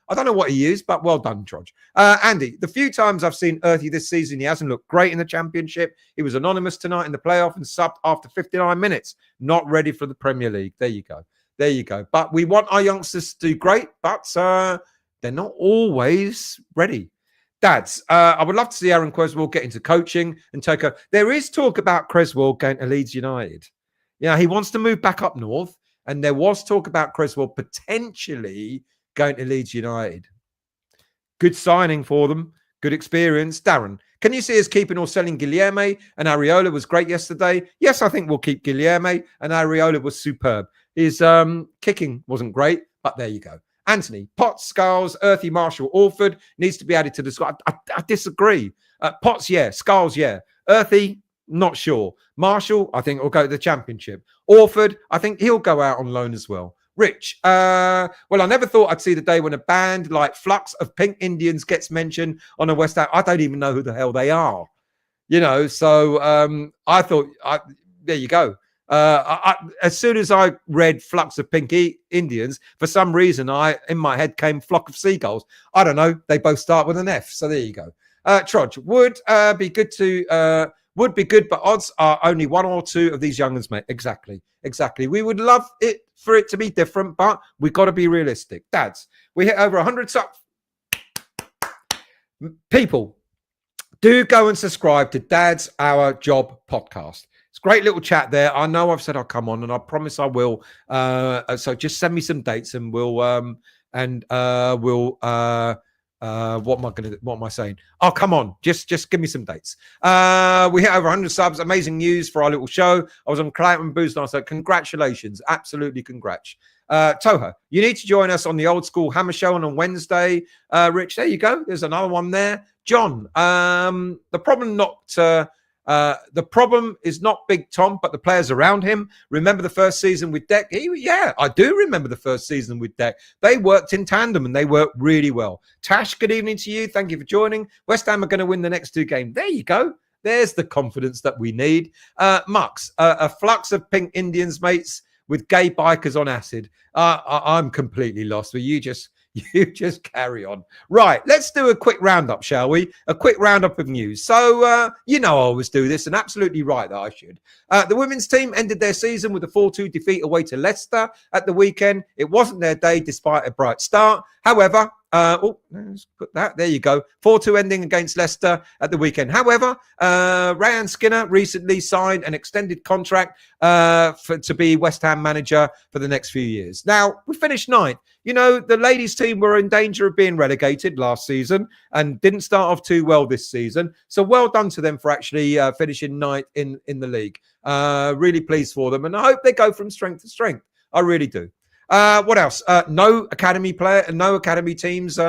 S1: I don't know what he used, but well done, Trodge. Andy, the few times I've seen Earthy this season, he hasn't looked great in the Championship. He was anonymous tonight in the playoff and subbed after 59 minutes. Not ready for the Premier League. There you go. There you go. But we want our youngsters to do great, but they're not always ready. Dads, I would love to see Aaron Creswell get into coaching and take over. There is talk about Creswell going to Leeds United. Yeah, he wants to move back up north, and there was talk about Creswell potentially going to Leeds United. Good signing for them. Good experience. Darren, Can you see us keeping or selling Guilherme? And Areola was great yesterday. Yes, I think we'll keep Guilherme, and Areola was superb. His kicking wasn't great, but there you go. Anthony, Potts, Skulls, Earthy, Marshall, Orford needs to be added to the squad. I disagree. Potts, yeah. Skulls, yeah. Earthy, not sure. Marshall, I think will go to the Championship. Orford, I think he'll go out on loan as well. Rich, well, I never thought I'd see the day when a band like Flux of Pink Indians gets mentioned on a West Ham. I don't even know who the hell they are. So I thought, there you go. As soon as I read Flux of Pink Indians, for some reason, in my head came Flock of Seagulls. I don't know. They both start with an F. So there you go. Trudge, would be good, but odds are only one or two of these young'uns, mate. Exactly. We would love it for it to be different, but we've got to be realistic. Dads, we hit over 100 subs. People, do go and subscribe to Dad's Our Job podcast. It's a great little chat there. I know I've said I'll come on, and I promise I will. So just send me some dates, and we'll what am I saying? Oh, come on. Just give me some dates. We hit over 100 subs. Amazing news for our little show. I was on Clout and Boost last night. Congratulations. Absolutely congrats. Toho, you need to join us on the Old School Hammer Show on Wednesday. Rich, there you go. There's another one there. John, the problem is not Big Tom, but the players around him. Remember the first season with Deck? Yeah, I do remember the first season with Deck. They worked in tandem and they worked really well. Tash, good evening to you. Thank you for joining. West Ham are going to win the next two games. There you go. There's the confidence that we need. Mux, a flux of Pink Indians, mates, with gay bikers on acid. I'm completely lost. Will you just carry on. Right, let's do a quick roundup, shall we? A quick roundup of news. So, I always do this, and absolutely right that I should. The women's team ended their season with a 4-2 defeat away to Leicester at the weekend. It wasn't their day despite a bright start. However, let's put that. There you go. 4-2 ending against Leicester at the weekend. However, Ryan Skinner recently signed an extended contract to be West Ham manager for the next few years. Now, we finished ninth. The ladies' team were in danger of being relegated last season and didn't start off too well this season. So well done to them for actually finishing ninth in the league. Really pleased for them. And I hope they go from strength to strength. I really do. What else? No academy teams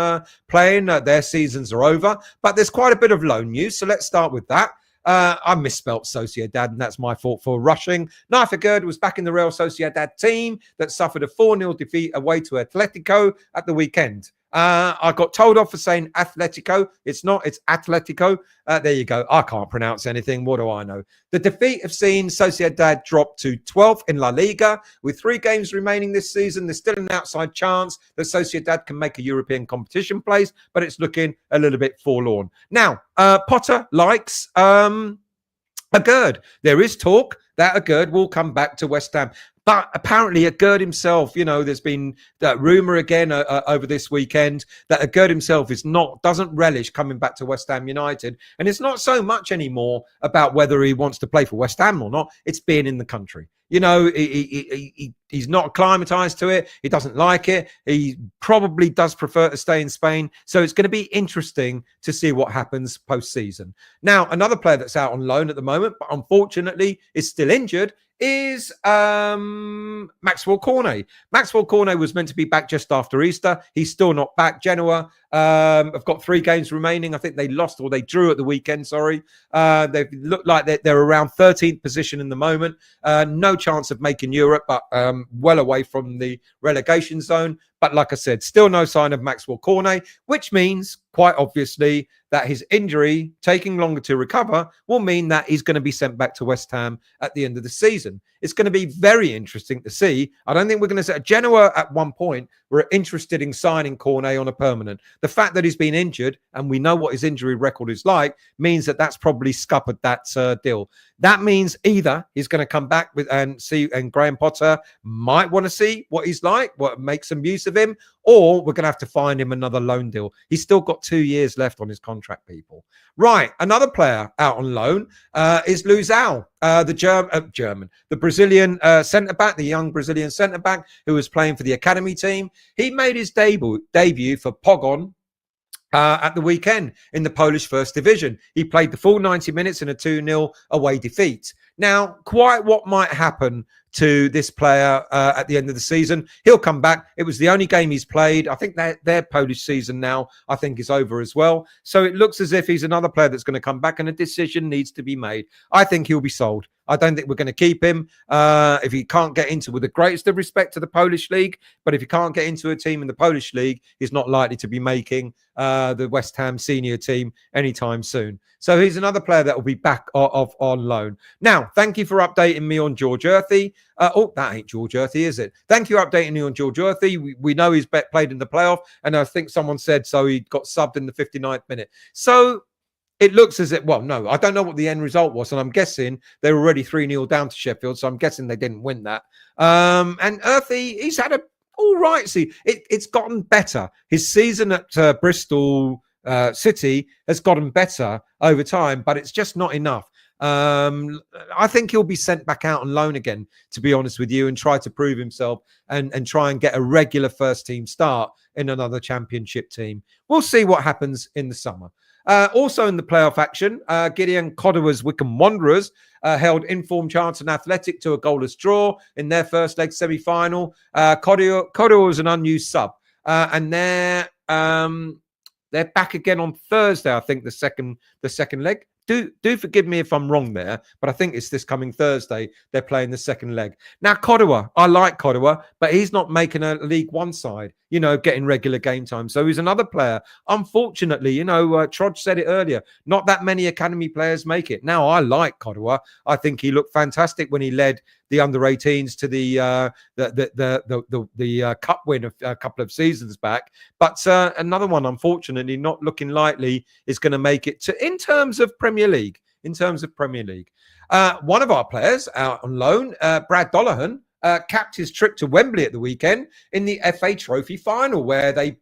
S1: playing. Their seasons are over. But there's quite a bit of loan news. So let's start with that. I misspelt Sociedad, and that's my fault for rushing. Naifa Gerd was back in the Real Sociedad team that suffered a 4-0 defeat away to Atletico at the weekend. I got told off for saying Atletico. It's not, it's Atletico. There you go. I can't pronounce anything. What do I know? The defeat have seen Sociedad drop to 12th in La Liga. With 3 games remaining this season, there's still an outside chance that Sociedad can make a European competition place, but it's looking a little bit forlorn. Now, Potter likes a Gerd. There is talk that a Gerd will come back to West Ham. But apparently, a Gerd himself, there's been that rumor again over this weekend that a Gerd himself doesn't relish coming back to West Ham United. And it's not so much anymore about whether he wants to play for West Ham or not. It's being in the country. He's not acclimatized to it. He doesn't like it. He probably does prefer to stay in Spain. So it's going to be interesting to see what happens post-season. Now, another player that's out on loan at the moment, but unfortunately is still injured, is Maxwell Cornet. Maxwell Cornet was meant to be back just after Easter. He's still not back. Genoa have got 3 games remaining. I think they lost or they drew at the weekend, sorry. They look like they're around 13th position in the moment. No chance of making Europe, but well away from the relegation zone. But like I said, still no sign of Maxwell Cornet, which means quite obviously that his injury taking longer to recover will mean that he's going to be sent back to West Ham at the end of the season. It's going to be very interesting to see. I don't think we're going to say Genoa at one point were interested in signing Cornet on a permanent. The fact that he's been injured and we know what his injury record is like means that that's probably scuppered that deal. That means either he's going to come back and Graham Potter might want to see what he's like, make some use of him, or we're going to have to find him another loan deal. He's still got 2 years left on his contract, people. Right, another player out on loan is Luzao, the Brazilian centre-back, the young Brazilian centre-back who was playing for the academy team. He made his debut for Pogon at the weekend in the Polish First Division. He played the full 90 minutes in a 2-0 away defeat. Now, quite what might happen to this player at the end of the season. He'll come back. It was the only game he's played. I think their Polish season now, I think, is over as well. So it looks as if he's another player that's going to come back and a decision needs to be made. I think he'll be sold. I don't think we're going to keep him if he can't get into, with the greatest of respect to the Polish league, but if he can't get into a team in the Polish league, he's not likely to be making the West Ham senior team anytime soon. So he's another player that will be back on loan. Now, thank you for updating me on George Earthy. That ain't George Earthy, is it? Thank you for updating me on George Earthy. We know he's played in the playoff, and I think someone said so he got subbed in the 59th minute. So it looks as if, well, no, I don't know what the end result was, and I'm guessing they were already 3-0 down to Sheffield, so I'm guessing they didn't win that. And Earthy, he's had a all right. See, it's gotten better. His season at Bristol City has gotten better over time, but it's just not enough. I think he'll be sent back out on loan again, to be honest with you, and try to prove himself and try and get a regular first team start in another championship team. We'll see what happens in the summer. Also in the playoff action, Gideon Kodawa's Wycombe Wanderers held Informed Charlton Athletic to a goalless draw in their first leg semi-final. Kodawa was an unused sub, and they're back again on Thursday. I think the second leg. Do forgive me if I'm wrong there, but I think it's this coming Thursday they're playing the second leg. Now, Kodawa, I like Kodawa, but he's not making a League One side, getting regular game time. So he's another player. Unfortunately, Trod said it earlier, not that many academy players make it. Now, I like Kodawa. I think he looked fantastic when he led the under-18s to the cup win a couple of seasons back. But another one, unfortunately, not looking likely is going to make it to in terms of Premier League. One of our players out on loan, Brad Dollahan, capped his trip to Wembley at the weekend in the FA Trophy final, where they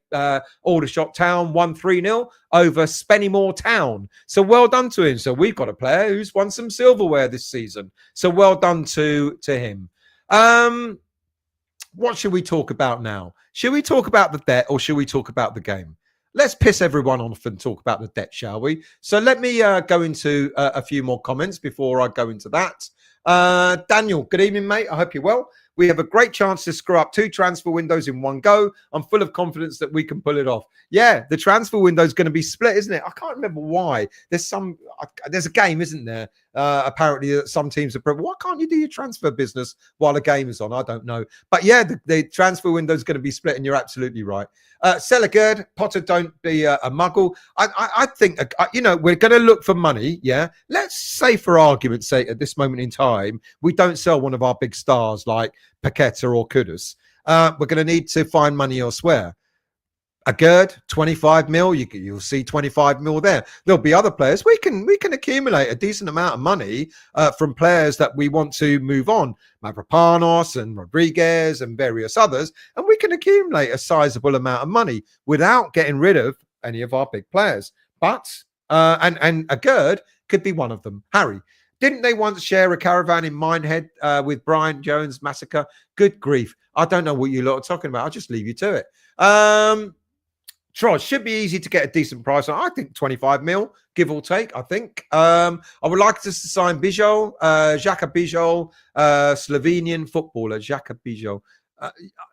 S1: Aldershot Town won 3-0 over Spennymoor Town. So well done to him. So we've got a player who's won some silverware this season. So well done to him. What should we talk about now? Should we talk about the debt or should we talk about the game? Let's piss everyone off and talk about the debt, shall we? So let me go into a few more comments before I go into that. Daniel, good evening, mate. I hope you're well. We have a great chance to screw up 2 transfer windows in one go. I'm full of confidence that we can pull it off. Yeah, the transfer window is going to be split, isn't it? I can't remember why. There's a game, isn't there? Apparently, that some teams are. Why can't you do your transfer business while a game is on? I don't know. But yeah, the transfer window is going to be split, and you're absolutely right. Selagerd, Potter, don't be a muggle. I think, we're going to look for money, yeah? Let's say, for argument's sake, at this moment in time, we don't sell one of our big stars like Paqueta or Kudus. We're going to need to find money elsewhere. A Gerd, 25 mil, you'll see 25 mil there. There'll be other players. We can accumulate a decent amount of money from players that we want to move on. Mavropanos and Rodriguez and various others. And we can accumulate a sizable amount of money without getting rid of any of our big players. But, and a Gerd could be one of them. Harry, didn't they once share a caravan in Minehead with Brian Jones Massacre? Good grief. I don't know what you lot are talking about. I'll just leave you to it. Trosh, should be easy to get a decent price on. I think 25 mil, give or take, I think. I would like us to sign Bijol, Xhaka Bijol, Slovenian footballer, Xhaka Bijol.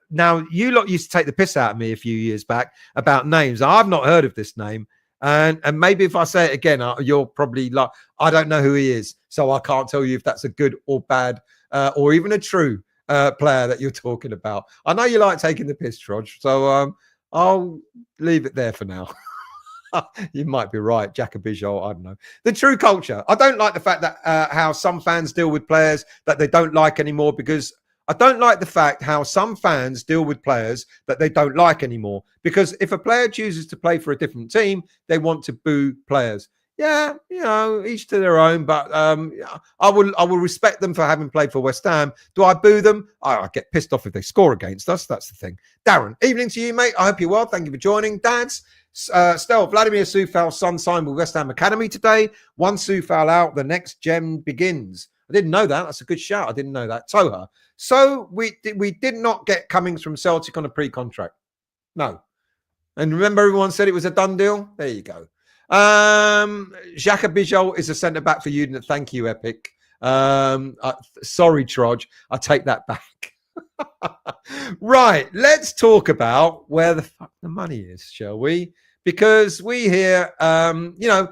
S1: Now, you lot used to take the piss out of me a few years back about names. I've not heard of this name. And maybe if I say it again, you're probably like, I don't know who he is. So I can't tell you if that's a good or bad or even a true player that you're talking about. I know you like taking the piss, Trodge. So I'll leave it there for now. You might be right. Jacobijol, I don't know. The true culture. I don't like the fact that how some fans deal with players that they don't like anymore, because I don't like the fact how some fans deal with players that they don't like anymore. Because if a player chooses to play for a different team, they want to boo players. Yeah, each to their own. But I will respect them for having played for West Ham. Do I boo them? I get pissed off if they score against us. That's the thing. Darren, evening to you, mate. I hope you're well. Thank you for joining. Dads, Stel, Vladimir Soufal's son signed with West Ham Academy today. One Soufal out, the next gem begins. I didn't know that. That's a good shout. I didn't know that. Toha. So we did not get Cummings from Celtic on a pre-contract. No. And remember, everyone said it was a done deal. There you go. Xhaka Bijol is a centre back for Udine. Thank you, Epic. Sorry, Troj. I take that back. Right, let's talk about where the fuck the money is, shall we? Because we hear, I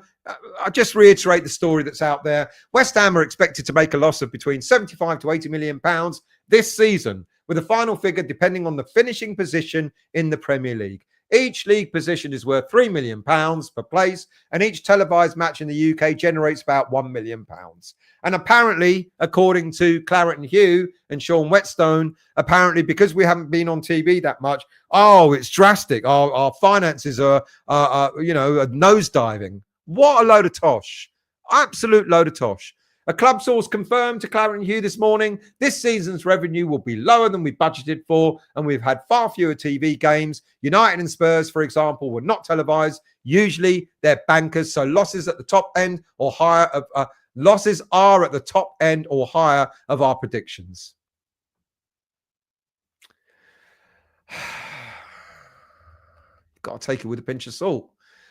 S1: just reiterate the story that's out there. West Ham are expected to make a loss of between 75 to 80 million pounds this season, with a final figure depending on the finishing position in the Premier League. Each league position is worth £3 million per place, and each televised match in the UK generates about £1 million. And apparently, according to Claret and Hugh and Sean Whetstone, apparently because we haven't been on TV that much, it's drastic. Our finances are nosediving. What a load of tosh. Absolute load of tosh. A club source confirmed to Claret and Hugh this morning this season's revenue will be lower than we budgeted for, and we've had far fewer TV games. United and Spurs, for example, were not televised. Usually they're bankers, so losses at the top end or higher. Losses are at the top end or higher of our predictions. Got to take it with a pinch of salt.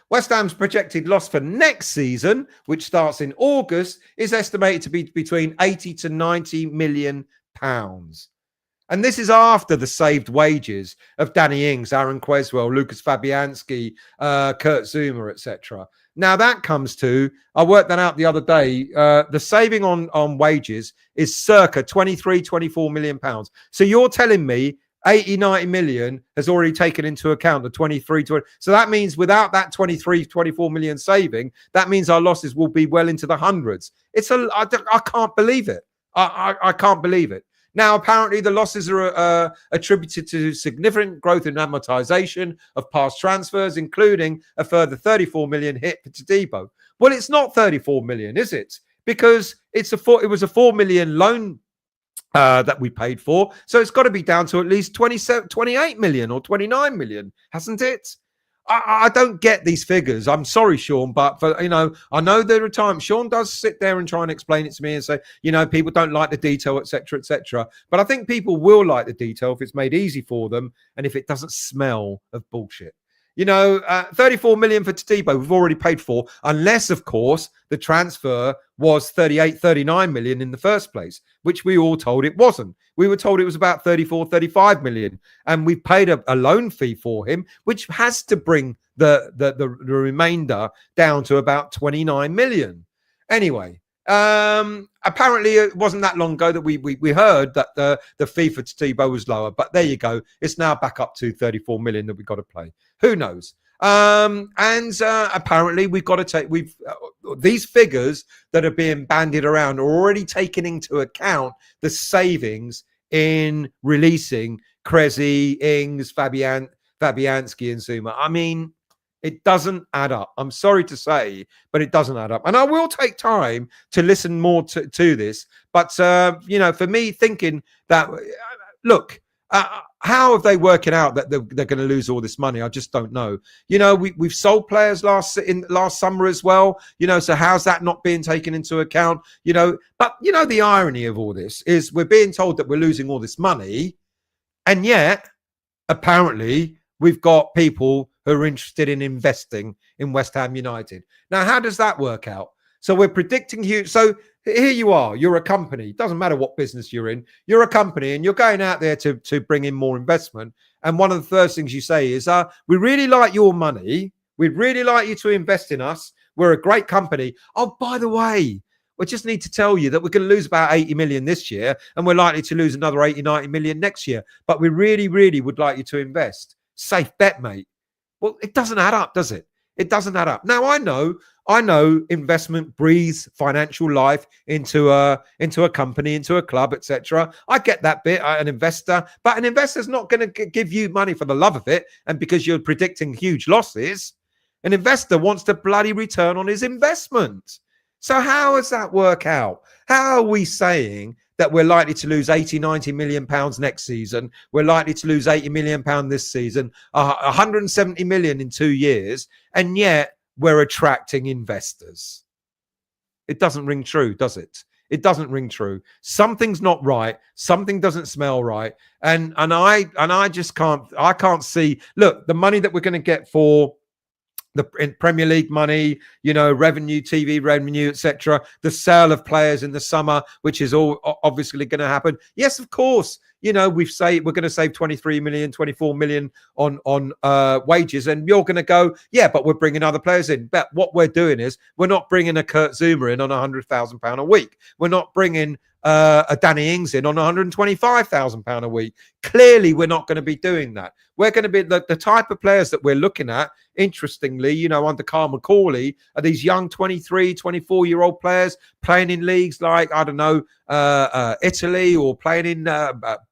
S1: West Ham's projected loss for next season, which starts in August, is estimated to be between 80 to 90 million pounds. And this is after the saved wages of Danny Ings, Aaron Quezwell, Lucas Fabianski, Kurt Zuma, etc. Now that comes to, I worked that out the other day, the saving on wages is circa 23, 24 million pounds. So you're telling me 80, 90 million has already taken into account the 23, 20. So that means without that 23, 24 million saving, that means our losses will be well into the hundreds. I can't believe it. I can't believe it. Now, apparently the losses are attributed to significant growth in amortization of past transfers, including a further 34 million hit for Todibo. Well, it's not 34 million, is it? Because it was a 4 million loan that we paid for. So it's got to be down to at least 28 million or 29 million, hasn't it? I don't get these figures. I'm sorry, Sean, but I know there are times Sean does sit there and try and explain it to me and say, people don't like the detail, etc., etc. But I think people will like the detail if it's made easy for them and if it doesn't smell of bullshit. 34 million for Todibo, we've already paid for, unless, of course, the transfer was 38, 39 million in the first place, which we all told it wasn't. We were told it was about 34, 35 million. And we paid a loan fee for him, which has to bring the remainder down to about 29 million. Anyway, apparently it wasn't that long ago that we heard that the fee for Todibo was lower, but there you go. It's now back up to 34 million that we've got to play. Who knows? Apparently we've got to take these figures that are being bandied around are already taking into account the savings in releasing Krezi, Ings, Fabianski and Zuma. I mean, it doesn't add up. I'm sorry to say, but it doesn't add up. And I will take time to listen more to this. But, for me, thinking that, look, how have they working out that they're going to lose all this money? I just don't know. We've sold players last summer as well. So how's that not being taken into account? But the irony of all this is we're being told that we're losing all this money, and yet apparently we've got people who are interested in investing in West Ham United. Now, how does that work out? So we're predicting huge. So here you are. You're a company. Doesn't matter what business you're in. You're a company and you're going out there to bring in more investment. And one of the first things you say is, we really like your money. We'd really like you to invest in us. We're a great company. Oh, by the way, we just need to tell you that we're going to lose about 80 million this year and we're likely to lose another 80, 90 million next year. But we really, really would like you to invest. Safe bet, mate. Well, it doesn't add up, does it? It doesn't add up. Now, I know investment breathes financial life into a company, into a club, etc. I get that bit, an investor, but an investor's not going to give you money for the love of it and because you're predicting huge losses. An investor wants to bloody return on his investment. So how does that work out? How are we saying that we're likely to lose 80, 90 million pounds next season? We're likely to lose 80 million pounds this season, 170 million in 2 years, and yet we're attracting investors. It doesn't ring true, does it? It doesn't ring true. Something's not right. Something doesn't smell right. And I just can't see. Look, the money that we're going to get for the Premier League money, revenue, TV revenue, etc. The sale of players in the summer, which is all obviously going to happen. Yes, of course. We're going to save 23 million, 24 million on wages, and you're going to go, yeah, but we're bringing other players in. But what we're doing is we're not bringing a Kurt Zuma in on £100,000 a week. We're not bringing a Danny Ings in on £125,000 a week. Clearly, we're not going to be doing that. We're going to be the type of players that we're looking at. Interestingly, under Carl McCauley, are these young 23, 24-year-old players playing in leagues like, I don't know, Italy, or playing in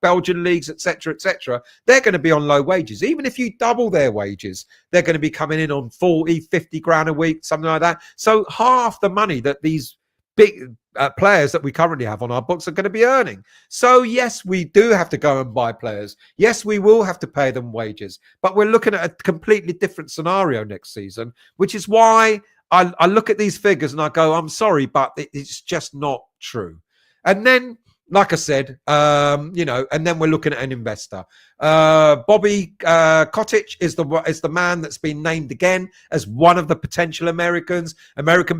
S1: Belgian leagues, etc., etc. They're going to be on low wages. Even if you double their wages, they're going to be coming in on 40, 50 grand a week, something like that. So half the money that these big players that we currently have on our books are going to be earning. So yes, we do have to go and buy players. Yes, we will have to pay them wages, but we're looking at a completely different scenario next season, which is why I look at these figures and I go, I'm sorry, but it's just not true. And then, like I said, and then we're looking at an investor. Bobby Kotick is the man that's been named again as one of the potential American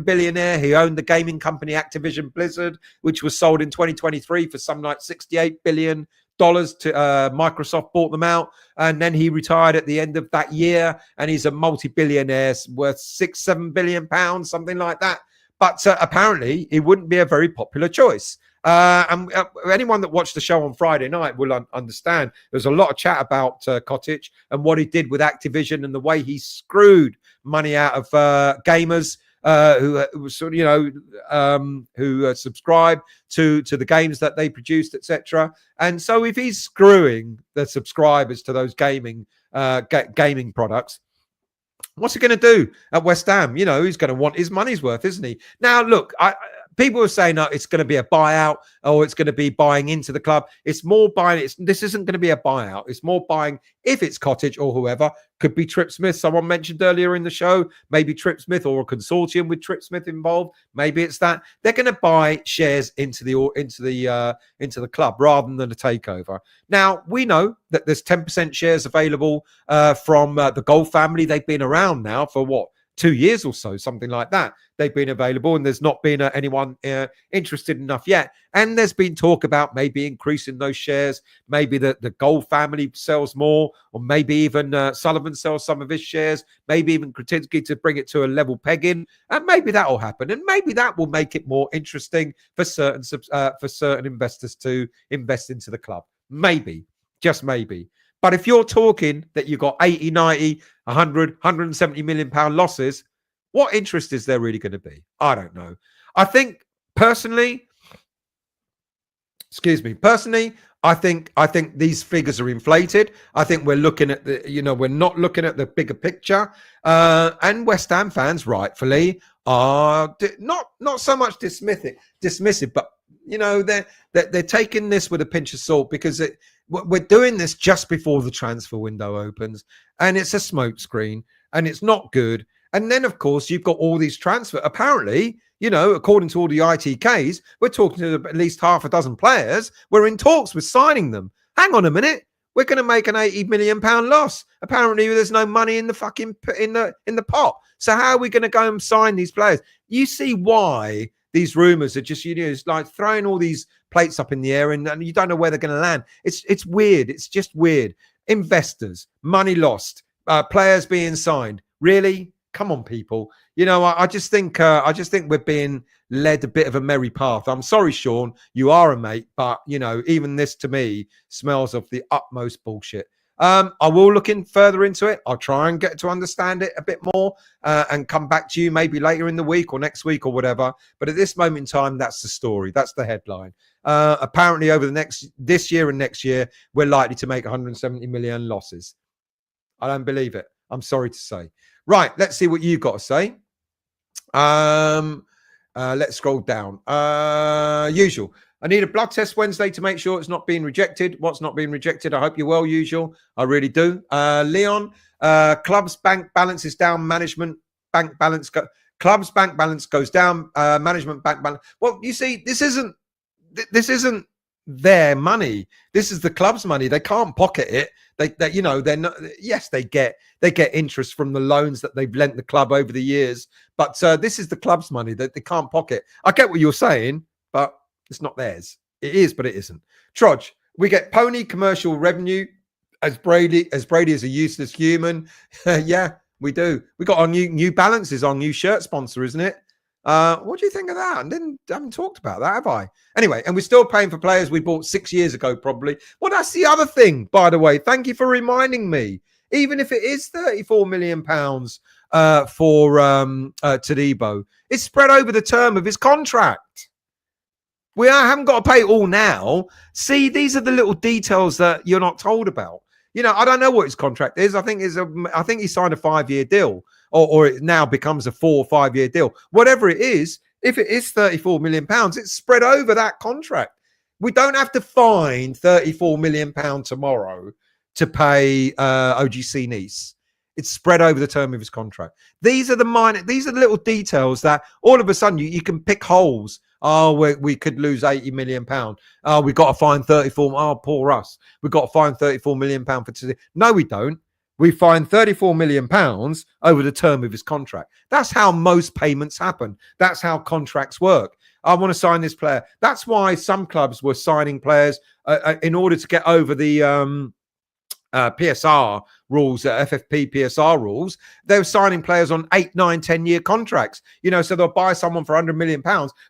S1: billionaire. He owned the gaming company Activision Blizzard, which was sold in 2023 for something like $68 billion. To Microsoft bought them out, and then he retired at the end of that year, and he's a multi-billionaire worth £6-7 billion, something like that. But apparently, he wouldn't be a very popular choice. And anyone that watched the show on Friday night will understand there's a lot of chat about Kotick and what he did with Activision and the way he screwed money out of gamers who subscribe to the games that they produced, etc. And so if he's screwing the subscribers to those gaming products, what's he going to do at West Ham? He's going to want his money's worth, isn't he? Now, look, people are saying, no, it's going to be a buyout, or it's going to be buying into the club. It's more buying. This isn't going to be a buyout. It's more buying, if it's Kotick or whoever. Could be Trip Smith. Someone mentioned earlier in the show, maybe Trip Smith, or a consortium with Trip Smith involved. Maybe it's that. They're going to buy shares into the club rather than a takeover. Now, we know that there's 10% shares available from the Gold family. They've been around now for what? 2 years or so, something like that. They've been available, and there's not been anyone interested enough yet. And there's been talk about maybe increasing those shares. Maybe the Gold family sells more, or maybe even Sullivan sells some of his shares. Maybe even Kretinsky to bring it to a level pegging, and maybe that will happen. And maybe that will make it more interesting for certain investors to invest into the club. Maybe, just maybe. But if you're talking that you've got 80, 90, 100, 170 million pound losses, what interest is there really going to be? I don't know. I think personally, I think these figures are inflated. I think we're looking at we're not looking at the bigger picture. And West Ham fans, rightfully, are not so much dismissive, but they're taking this with a pinch of salt, because we're doing this just before the transfer window opens, and it's a smokescreen, and it's not good. And then, of course, you've got all these transfer. Apparently, according to all the ITKs, we're talking to at least half a dozen players. We're in talks with signing them. Hang on a minute. We're going to make an £80 million loss. Apparently, there's no money in the fucking in the pot. So how are we going to go and sign these players? You see why these rumors are just, it's like throwing all these plates up in the air, and you don't know where they're going to land. It's weird. It's just weird. Investors, money lost, players being signed. Really? Come on, people. I just think we're being led a bit of a merry path. I'm sorry, Sean, you are a mate, but even this to me smells of the utmost bullshit. I will look in further into it. I'll try and get to understand it a bit more and come back to you maybe later in the week or next week or whatever. But at this moment in time, that's the story. That's the headline. Apparently, over this year and next year, we're likely to make 170 million losses. I don't believe it. I'm sorry to say. Right, let's see what you've got to say. Let's scroll down. Usual. I need a blood test Wednesday to make sure it's not being rejected. What's not being rejected? I hope you're well, Usual. I really do. Leon, club's bank balance is down. Management bank balance Club's bank balance goes down, management bank balance. Well, you see, this isn't their money. This is the club's money. They can't pocket it. They you know, they're not. Yes, they get interest from the loans that they've lent the club over the years, but this is the club's money that they can't pocket. I get what you're saying, but it's not theirs. It is, but it isn't. Trudge, we get pony commercial revenue as Brady is a useless human. Yeah, we do. We got our New Balance is our new shirt sponsor, isn't it? What do you think of that? I haven't talked about that, have I? Anyway, and we're still paying for players we bought 6 years ago, probably. Well, that's the other thing, by the way. Thank you for reminding me. Even if it is £34 million for Todibo, it's spread over the term of his contract. We haven't got to pay it all now. See, these are the little details that you're not told about. You know, I don't know what his contract is. I think he signed a 5-year deal, or it now becomes a 4 or 5 year deal. Whatever it is, if it is £34 million, it's spread over that contract. We don't have to find £34 million tomorrow to pay OGC Nice. It's spread over the term of his contract. These are the little details that all of a sudden you can pick holes. Oh, we could lose £80 million. Oh, we got to find 34. Oh, poor us. We've got to find £34 million for today. No, we don't. We find £34 million over the term of his contract. That's how most payments happen. That's how contracts work. I want to sign this player. That's why some clubs were signing players in order to get over the PSR rules, FFP PSR rules. They were signing players on 8, 9, 10-year contracts. You know, so they'll buy someone for £100 million,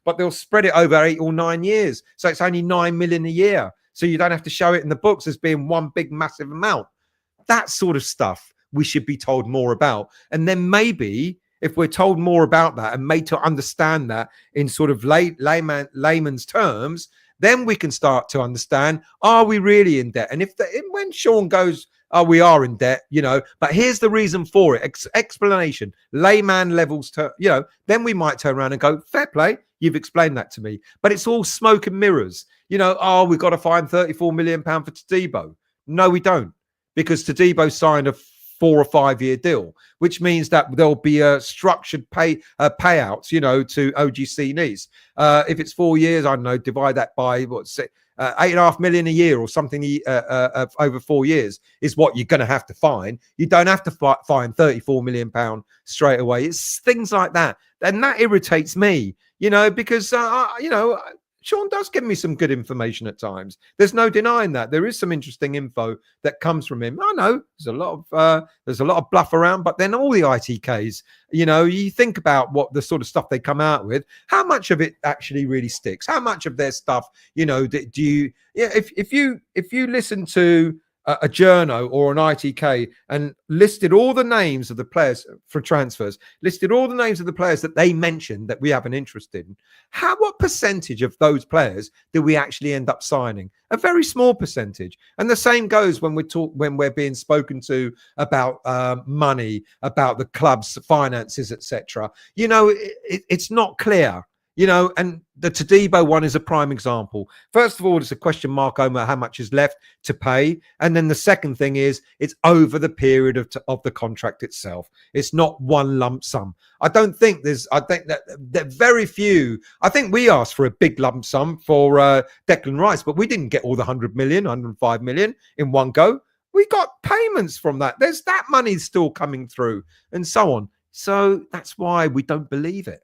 S1: but they'll spread it over 8 or 9 years. So it's only £9 million a year. So you don't have to show it in the books as being one big massive amount. That sort of stuff we should be told more about. And then maybe if we're told more about that and made to understand that in sort of layman's terms, then we can start to understand, are we really in debt? And when Sean goes, oh, we are in debt, you know, but here's the reason for it, explanation, layman levels, then we might turn around and go, fair play, you've explained that to me. But it's all smoke and mirrors. You know, oh, we've got to find £34 million for Todibo. No, we don't, because Todibo signed a 4 or 5 year deal, which means that there'll be a structured payouts, you know, to OGC Nice. If it's 4 years, I don't know, divide that by what's it, 8.5 million a year or something over 4 years is what you're going to have to find. You don't have to find £34 million straight away. It's things like that, and that irritates me, you know, because you know, Sean does give me some good information at times. There's no denying that. There is some interesting info that comes from him. I know there's a lot of bluff around, but then all the ITKs, you know, you think about what the sort of stuff they come out with, how much of it actually really sticks? How much of their stuff, you know, do you? Yeah, if you listen to a journo or an ITK and listed all the names of the players for transfers, listed all the names of the players that they mentioned that we have an interest in, what percentage of those players do we actually end up signing? A very small percentage. And the same goes when we're being spoken to about money, about the club's finances, etc. You know, it's not clear. You know, and the Todibo one is a prime example. First of all, it's a question mark over how much is left to pay. And then the second thing is it's over the period of the contract itself. It's not one lump sum. I think that very few, I think we asked for a big lump sum for Declan Rice, but we didn't get all the 100 million, 105 million in one go. We got payments from that. There's that money still coming through and so on. So that's why we don't believe it.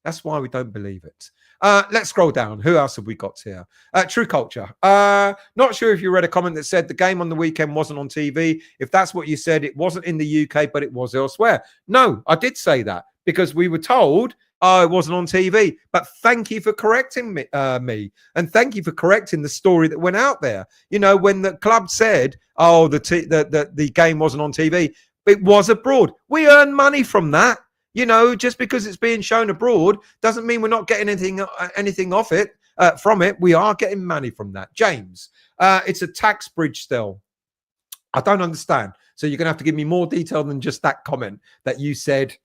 S1: That's why we don't believe it. Let's scroll down. Who else have we got here? True Culture. Not sure if you read a comment that said the game on the weekend wasn't on TV. If that's what you said, it wasn't in the UK, but it was elsewhere. No, I did say that because we were told, it wasn't on TV. But thank you for correcting me. And thank you for correcting the story that went out there. You know, when the club said, the game wasn't on TV, it was abroad. We earn money from that. You know, just because it's being shown abroad doesn't mean we're not getting anything off it, from it. We are getting money from that. James, it's a tax bridge still. I don't understand. So you're going to have to give me more detail than just that comment that you said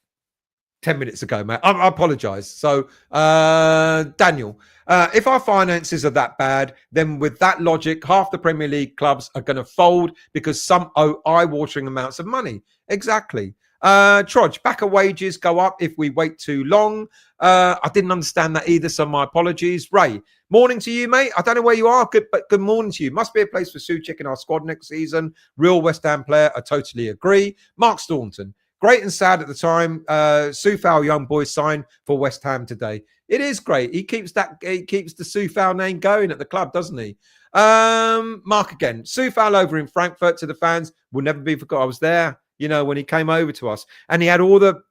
S1: 10 minutes ago, mate. I apologize. So, Daniel, if our finances are that bad, then with that logic, half the Premier League clubs are going to fold because some owe eye-watering amounts of money. Exactly. Trodge, backer wages go up if we wait too long. I didn't understand that either, so my apologies. Ray, morning to you, mate. I don't know where you are, but good morning to you. Must be a place for Souček in our squad next season. Real West Ham player. I totally agree. Mark Staunton, great and sad at the time. Soufal young boy signed for West Ham today. It is great. He keeps the Soufal name going at the club, doesn't he? Mark again. Soufal over in Frankfurt to the fans will never be forgotten. I was there, when he came over to us, and he had all the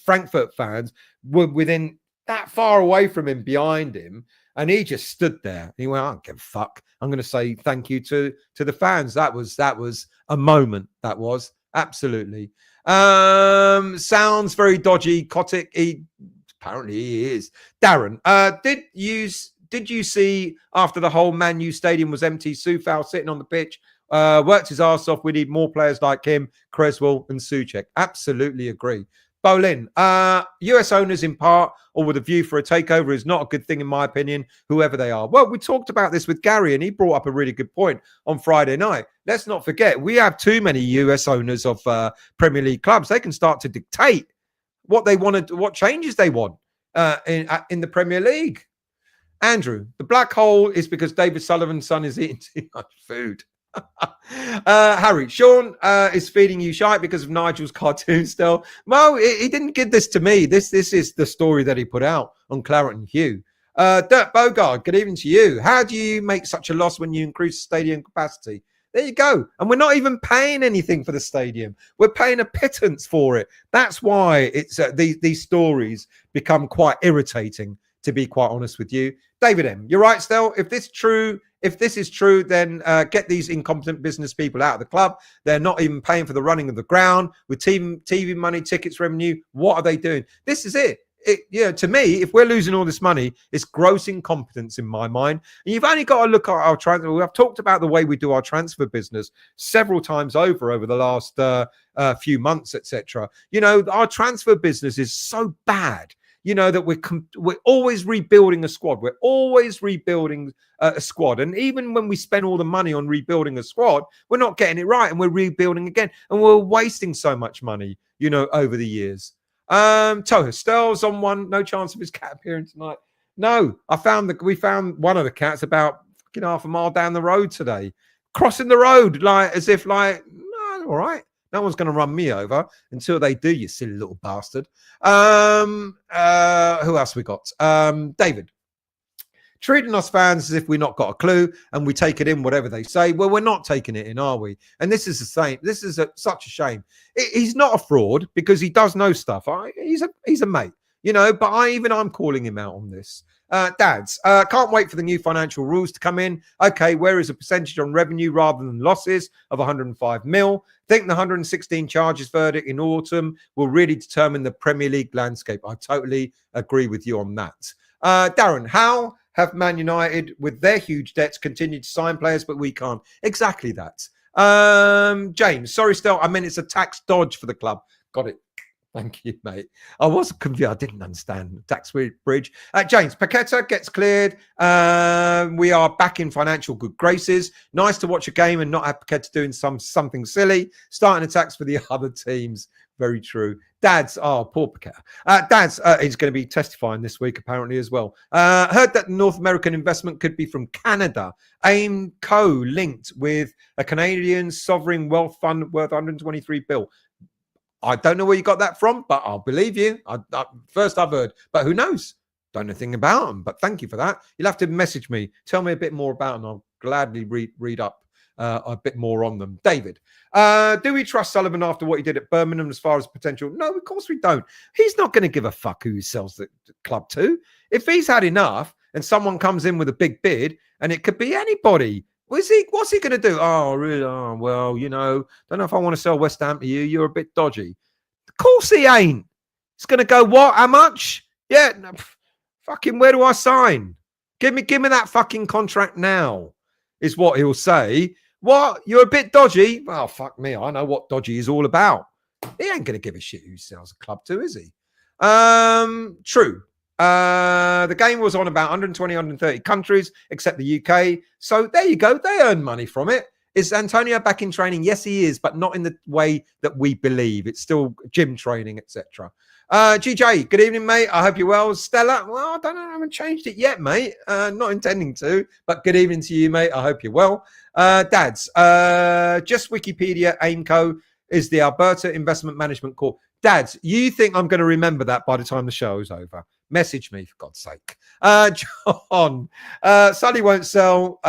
S1: Frankfurt fans were within that far away from him, behind him, and he just stood there. He went, I don't give a fuck. I'm going to say thank you to the fans. That was a moment. That was absolutely. Sounds very dodgy. Kotick, apparently he is. Darren, did you see after the whole Man U stadium was empty, Soufal sitting on the pitch, worked his arse off? We need more players like him, Creswell and Souček. Absolutely agree. Bolin, US owners in part or with a view for a takeover is not a good thing in my opinion, whoever they are. Well, we talked about this with Gary and he brought up a really good point on Friday night. Let's not forget, we have too many US owners of Premier League clubs. They can start to dictate what they want to, what changes they want in the Premier League. Andrew, the black hole is because David Sullivan's son is eating too much food. Harry, Sean is feeding you shite because of Nigel's cartoon still. Well, he didn't give this to me. This is the story that he put out on Claret and Hugh. Dirk Bogard, good evening to you. How do you make such a loss when you increase stadium capacity? There you go. And we're not even paying anything for the stadium. We're paying a pittance for it. That's why it's these stories become quite irritating, to be quite honest with you. David M, you're right, Stel. If this is true, then get these incompetent business people out of the club. They're not even paying for the running of the ground with TV money, tickets revenue. What are they doing? This is it. To me, if we're losing all this money, it's gross incompetence in my mind. And you've only got to look at our transfer. I've talked about the way we do our transfer business several times over the last few months, etc. Our transfer business is so bad. That we're always rebuilding a squad. We're always rebuilding a squad. And even when we spend all the money on rebuilding a squad, we're not getting it right. And we're rebuilding again. And we're wasting so much money, over the years. Toho, Stell's on one. No chance of his cat appearing tonight. No, we found one of the cats about half a mile down the road today. Crossing the road, as if no, all right. No one's going to run me over until they do, you silly little bastard. Who else we got? David. Treating us fans as if we've not got a clue and we take it in whatever they say. Well, we're not taking it in, are we? And this is the same. This is such a shame. He's not a fraud because he does know stuff. He's a mate, but I'm calling him out on this. Dads, can't wait for the new financial rules to come in. Okay, where is a percentage on revenue rather than losses of 105 mil? Think the 116 charges verdict in autumn will really determine the Premier League landscape. I totally agree with you on that. Darren, how have Man United, with their huge debts, continued to sign players, but we can't? Exactly that. James, sorry, Stel, I mean, it's a tax dodge for the club. Got it. Thank you, mate. I was confused. I didn't understand. Tax bridge. James, Paqueta gets cleared. We are back in financial good graces. Nice to watch a game and not have Paqueta doing something silly. Starting attacks for the other teams. Very true. Dads, poor Paqueta. Dads, he's going to be testifying this week apparently as well. Heard that North American investment could be from Canada. AIM Co. linked with a Canadian sovereign wealth fund worth 123 bill. I don't know where you got that from, but I'll believe you. First I've heard, but who knows? Don't know anything about them, but thank you for that. You'll have to message me. Tell me a bit more about them. I'll gladly read up a bit more on them. David, do we trust Sullivan after what he did at Birmingham as far as potential? No, of course we don't. He's not going to give a fuck who he sells the club to. If he's had enough and someone comes in with a big bid, and it could be anybody, what's he going to do? Oh, really? Oh, well, don't know if I want to sell West Ham to you. You're a bit dodgy. Of course he ain't. He's going to go, what? How much? Yeah, no, fucking, where do I sign? Give me that fucking contract now, is what he'll say. What? You're a bit dodgy? Well, fuck me. I know what dodgy is all about. He ain't going to give a shit who sells a club to, is he? True. The game was on about 120, 130 countries, except the UK. So there you go. They earn money from it. Is Antonio back in training? Yes, he is, but not in the way that we believe. It's still gym training, etc. GJ, good evening, mate. I hope you're well. Stella, well, I don't know. I haven't changed it yet, mate. Not intending to, but good evening to you, mate. I hope you're well. Dads, just Wikipedia, AIMCO is the Alberta Investment Management Corp. Dads, you think I'm going to remember that by the time the show's over? Message me, for God's sake. John, Sully won't sell.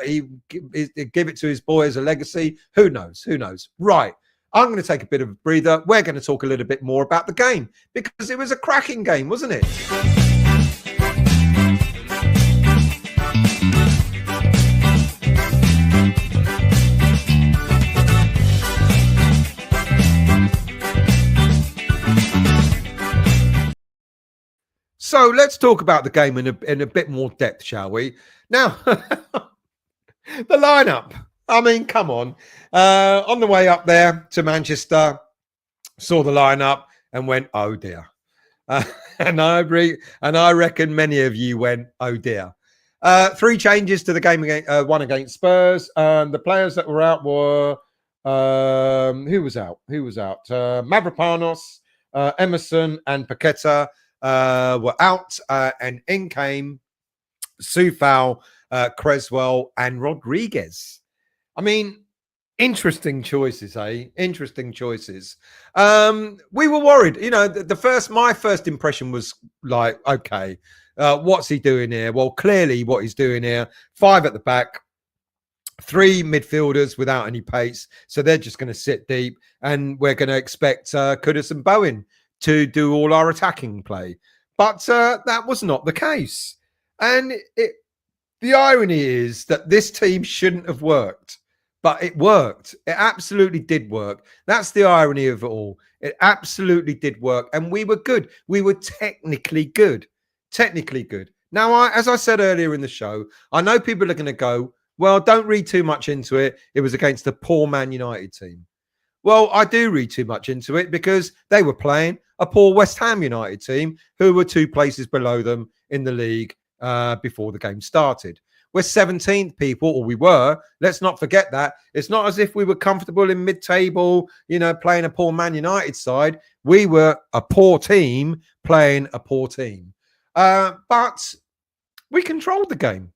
S1: He give it to his boy as a legacy. Who knows? Who knows? Right. I'm going to take a bit of a breather. We're going to talk a little bit more about the game because it was a cracking game, wasn't it? So let's talk about the game in a bit more depth, shall we? Now, the lineup. I mean, come on. On the way up there to Manchester, saw the lineup and went, oh dear. And I reckon many of you went, oh dear. 3 changes to the game, one against Spurs. The players that were out were, who was out? Mavropanos, Emerson and Paqueta were out, and in came Soufal, Creswell and Rodriguez. I mean, interesting choices, eh? Interesting choices. We were worried. You know, my first impression was like, okay, what's he doing here? Well, clearly what he's doing here, 5 at the back, 3 midfielders without any pace. So they're just going to sit deep and we're going to expect Kudus and Bowen to do all our attacking play. But that was not the case. And the irony is that this team shouldn't have worked. But it worked. It absolutely did work. That's the irony of it all. It absolutely did work. And we were good. We were technically good. Technically good. Now, as I said earlier in the show, I know people are going to go, well, don't read too much into it. It was against a poor Man United team. Well, I do read too much into it because they were playing a poor West Ham United team who were 2 places below them in the league before the game started. We're 17th, people, or we were. Let's not forget that. It's not as if we were comfortable in mid-table, you know, playing a poor Man United side. We were a poor team playing a poor team. But we controlled the game.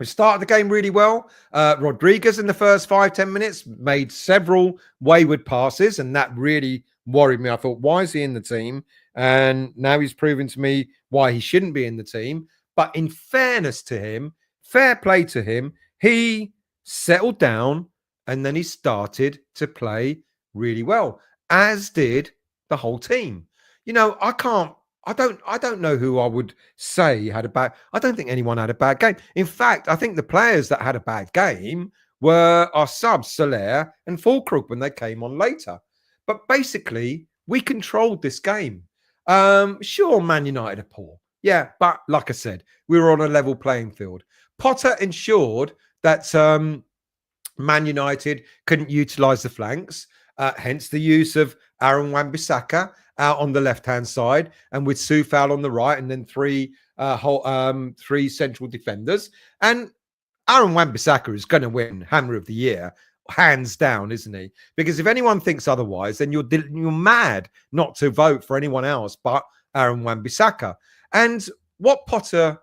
S1: We started the game really well. Rodriguez in the first 5-10 minutes made several wayward passes, and that really worried me. I thought, why is he in the team? And now he's proven to me why he shouldn't be in the team. But in fairness to him, fair play to him, he settled down and then he started to play really well, as did the whole team. You know, I don't know who I would say had a bad. I don't think anyone had a bad game. In fact, I think the players that had a bad game were our subs, Soler and Fullkrug, when they came on later. But basically, we controlled this game. Sure, Man United are poor. Yeah, but like I said, we were on a level playing field. Potter ensured that Man United couldn't utilise the flanks, hence the use of Aaron Wan-Bissaka out on the left-hand side and with Soufal on the right, and then 3 central defenders. And Aaron Wan-Bissaka is going to win Hammer of the Year, hands down, isn't he? Because if anyone thinks otherwise, then you're mad not to vote for anyone else but Aaron Wan-Bissaka. And what Potter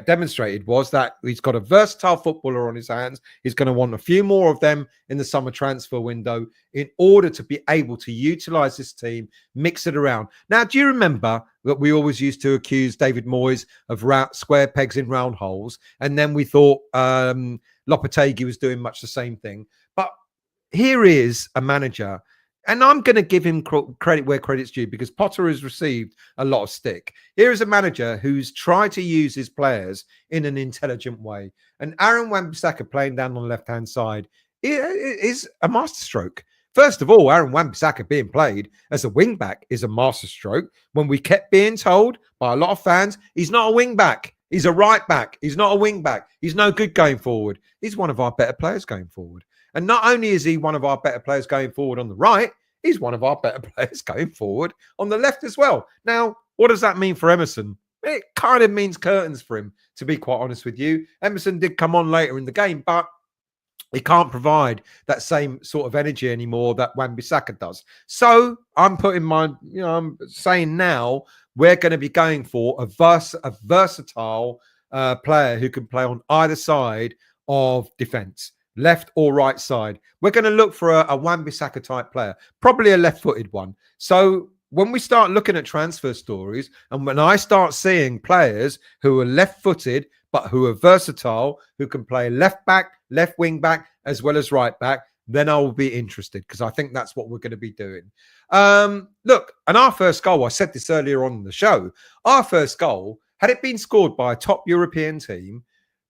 S1: demonstrated was that he's got a versatile footballer on his hands. He's going to want a few more of them in the summer transfer window in order to be able to utilize this team, mix it around. Now, do you remember that we always used to accuse David Moyes of square pegs in round holes? And then we thought Lopetegui was doing much the same thing. But here is a manager, and I'm going to give him credit where credit's due because Potter has received a lot of stick. Here is a manager who's tried to use his players in an intelligent way. And Aaron Wan-Bissaka playing down on the left-hand side is a masterstroke. First of all, Aaron Wan-Bissaka being played as a wing-back is a masterstroke when we kept being told by a lot of fans, he's not a wing-back. He's a right-back. He's not a wing-back. He's no good going forward. He's one of our better players going forward. And not only is he one of our better players going forward on the right, he's one of our better players going forward on the left as well. Now, what does that mean for Emerson? It kind of means curtains for him, to be quite honest with you. Emerson did come on later in the game, but he can't provide that same sort of energy anymore that Wan-Bissaka does. So I'm putting I'm saying now we're going to be going for a versatile player who can play on either side of defense, left or right side. We're going to look for a Wan-Bissaka type player, probably a left-footed one. So when we start looking at transfer stories, and when I start seeing players who are left-footed but who are versatile, who can play left back, left wing back, as well as right back, then I will be interested, because I think that's what we're going to be doing. Look, and our first goal, I said this earlier on in the show, our first goal, had it been scored by a top European team,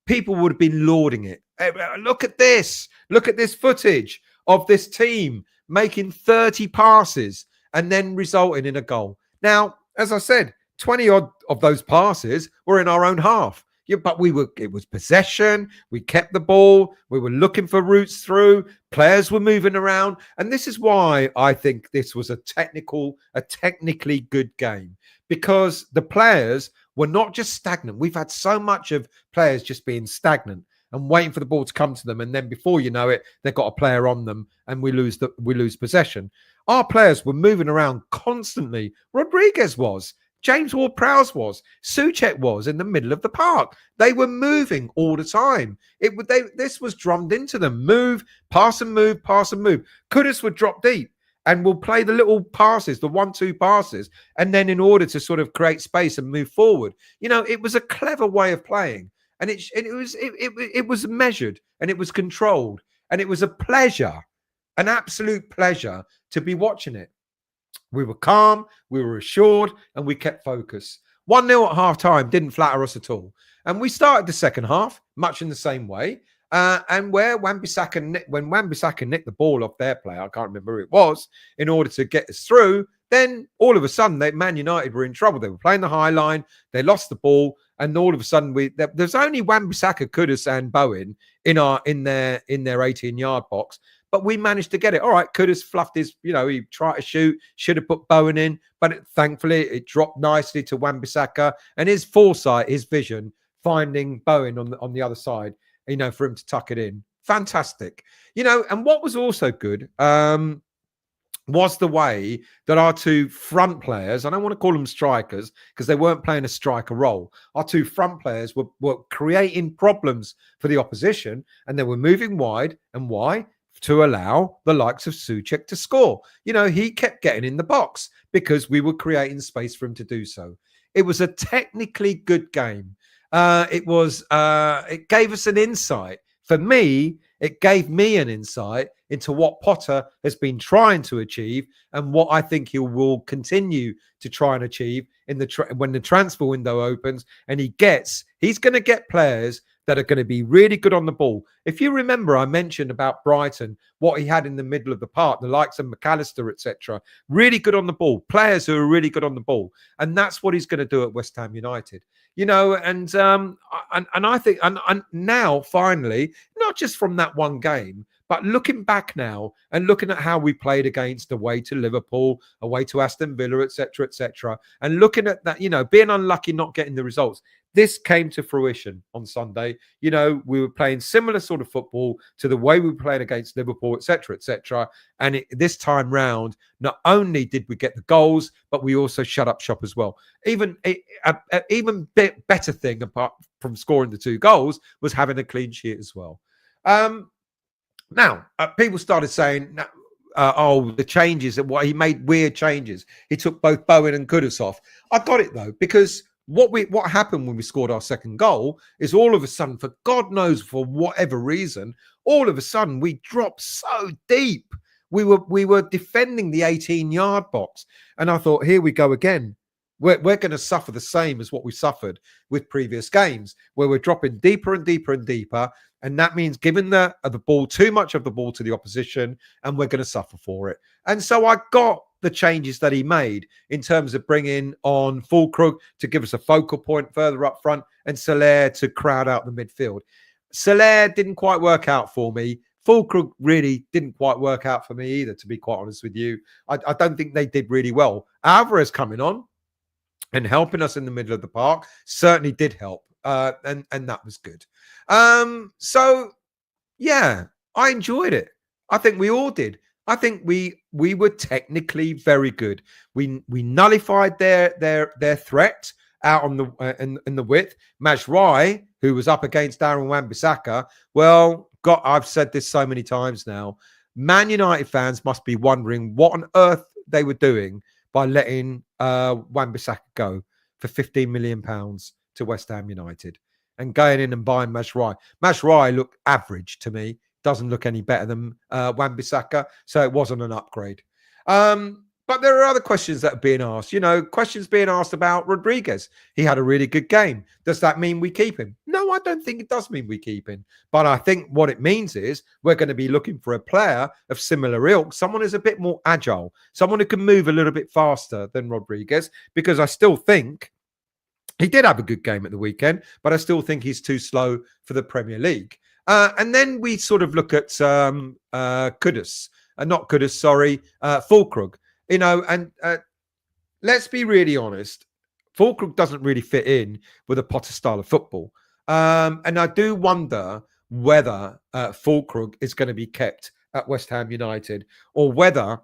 S1: people would have been lauding it. Hey, look at this. Look at this footage of this team making 30 passes and then resulting in a goal. Now, as I said, 20 odd of those passes were in our own half. Yeah, but it was possession. We kept the ball. We were looking for routes through. Players were moving around. And this is why I think this was a technically good game, because the players were not just stagnant. We've had so much of players just being stagnant and waiting for the ball to come to them. And then before you know it, they've got a player on them and we lose possession. Our players were moving around constantly. Rodriguez was. James Ward-Prowse was. Souček was in the middle of the park. They were moving all the time. This was drummed into them. Move, pass and move, pass and move. Kudus would drop deep and will play the little passes, the 1-2 passes, and then in order to sort of create space and move forward. It was a clever way of playing, and it was measured and it was controlled, and it was a pleasure, an absolute pleasure to be watching it. We were calm, we were assured, and we kept focus. 1-0 at half-time didn't flatter us at all. And we started the second half much in the same way. And when Wan-Bissaka nicked the ball off their player, I can't remember who it was, in order to get us through, then all of a sudden, Man United were in trouble. They were playing the high line, they lost the ball, and all of a sudden, there's only Wan-Bissaka, Kudus, and Bowen in their 18-yard box. But we managed to get it. All right, Kudus fluffed his, he tried to shoot, should have put Bowen in, but thankfully it dropped nicely to Wan-Bissaka, and his foresight, his vision, finding Bowen on the other side, for him to tuck it in. Fantastic. And what was also good was the way that our two front players, I don't want to call them strikers because they weren't playing a striker role. Our two front players were creating problems for the opposition, and they were moving wide. And why? To allow the likes of Souček to score. He kept getting in the box because we were creating space for him to do so. It was a technically good game. It gave us an insight. For me, it gave me an insight into what Potter has been trying to achieve and what I think he will continue to try and achieve when the transfer window opens, and he's going to get players that are going to be really good on the ball. If you remember, I mentioned about Brighton, what he had in the middle of the park, the likes of McAllister, etc. Really good on the ball, players who are really good on the ball. And that's what he's going to do at West Ham United. And I think, and now finally, not just from that one game, but looking back now and looking at how we played against away to Liverpool, away to Aston Villa, etc., and looking at that, being unlucky not getting the results. This came to fruition on Sunday. We were playing similar sort of football to the way we were playing against Liverpool, etc. And this time round, not only did we get the goals, but we also shut up shop as well. Even better thing, apart from scoring the 2 goals, was having a clean sheet as well. Now, people started saying, the changes, he made weird changes. He took both Bowen and Kudus off. I got it, though, because what happened when we scored our second goal is all of a sudden, for God knows for whatever reason, all of a sudden we dropped so deep. We were defending the 18-yard box. And I thought, here we go again. We're going to suffer the same as what we suffered with previous games, where we're dropping deeper and deeper and deeper. And that means giving the ball, too much of the ball to the opposition, and we're going to suffer for it. And so I got the changes that he made in terms of bringing on Fullkrug to give us a focal point further up front, and Soler to crowd out the midfield. Soler didn't quite work out for me. Fullkrug really didn't quite work out for me either, to be quite honest with you. I don't think they did really well. Alvarez coming on and helping us in the middle of the park certainly did help. And that was good. So, yeah, I enjoyed it. I think we all did. I think we were technically very good. We nullified their threat out on the in the width. Mazraoui, who was up against Aaron Wan-Bissaka, well, God, I've said this so many times now. Man United fans must be wondering what on earth they were doing by letting Wan-Bissaka go for £15 million to West Ham United and going in and buying Mazraoui. Mazraoui looked average to me. Doesn't look any better than Wan-Bissaka, so it wasn't an upgrade. But there are other questions that are being asked. You know, questions being asked about Rodriguez. He had a really good game. Does that mean we keep him? No, I don't think it does mean we keep him. But I think what it means is we're going to be looking for a player of similar ilk, someone who's a bit more agile, someone who can move a little bit faster than Rodriguez, because I still think he did have a good game at the weekend, but I still think he's too slow for the Premier League. And then we sort of look at Kudus, not Kudus, sorry, Fullkrug. You know, and let's be really honest, Fullkrug doesn't really fit in with a Potter style of football. And I do wonder whether Fullkrug is going to be kept at West Ham United or whether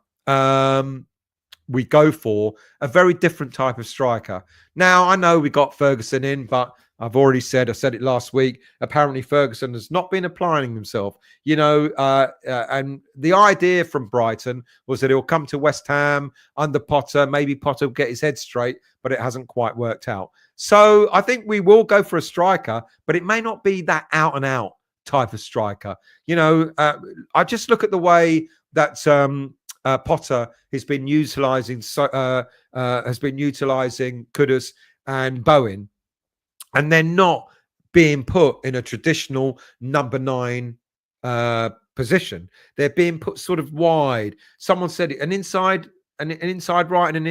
S1: we go for a very different type of striker. Now, I know we got Ferguson in, but I've already said, I said it last week, apparently Ferguson has not been applying himself, you know, and the idea from Brighton was that he'll come to West Ham under Potter, maybe Potter will get his head straight, but it hasn't quite worked out. So I think we will go for a striker, but it may not be that out and out type of striker. You know, I just look at the way that Potter has been utilising Kudus and Bowen, and they're not being put in a traditional number 9 position. They're being put sort of wide. Someone said it, an inside right and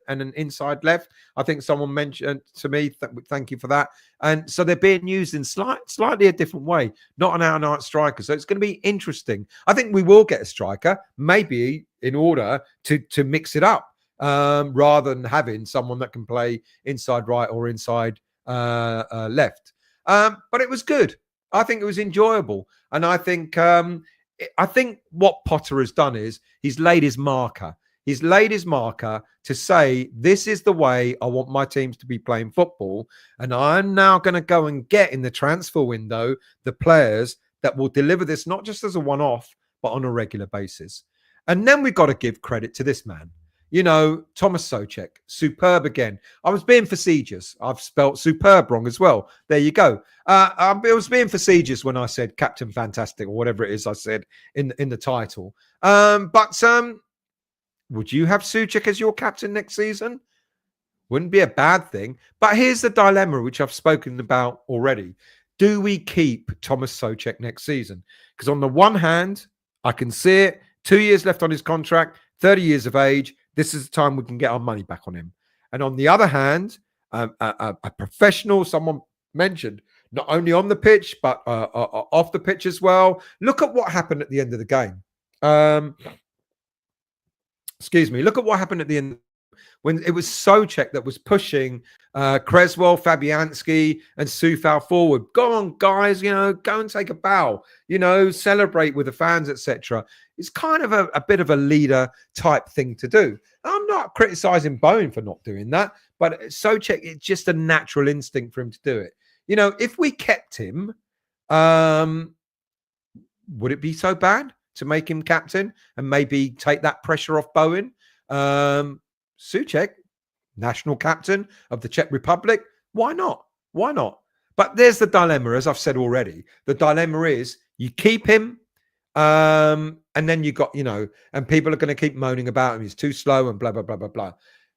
S1: an inside left. I think someone mentioned to me, thank you for that. And so they're being used in slightly a different way, not an out-and-out striker. So it's going to be interesting. I think we will get a striker, maybe in order to mix it up, rather than having someone that can play inside right or inside left. But it was good. I think it was enjoyable. And I think what Potter has done is he's laid his marker. He's laid his marker to say, this is the way I want my teams to be playing football. And I'm now going to go and get in the transfer window the players that will deliver this, not just as a one-off, but on a regular basis. And then we've got to give credit to this man. You know, Thomas Souček, superb again. I was being facetious. I've spelt superb wrong as well. There you go. I was being facetious when I said Captain Fantastic or whatever it is I said in the title. But would you have Souček as your captain next season? Wouldn't be a bad thing. But here's the dilemma, which I've spoken about already. Do we keep Thomas Souček next season? Because on the one hand, I can see it. 2 years left on his contract, 30 years of age. This is the time we can get our money back on him. And on the other hand, a professional, someone mentioned, not only on the pitch, but off the pitch as well. Look at what happened at the end of the game. Excuse me. Look at what happened at the end when it was Souček that was pushing Creswell, Fabianski, and Soufal forward. Go on, guys, you know, go and take a bow, you know, celebrate with the fans, etc. It's kind of a bit of a leader type thing to do. I'm not criticizing Bowen for not doing that, but Souček, it's just a natural instinct for him to do it. You know, if we kept him, would it be so bad to make him captain and maybe take that pressure off Bowen? Souček, national captain of the Czech Republic. Why not? Why not? But there's the dilemma, as I've said already. The dilemma is you keep him, and then you got, you know, and people are going to keep moaning about him. He's too slow and blah, blah, blah, blah, blah.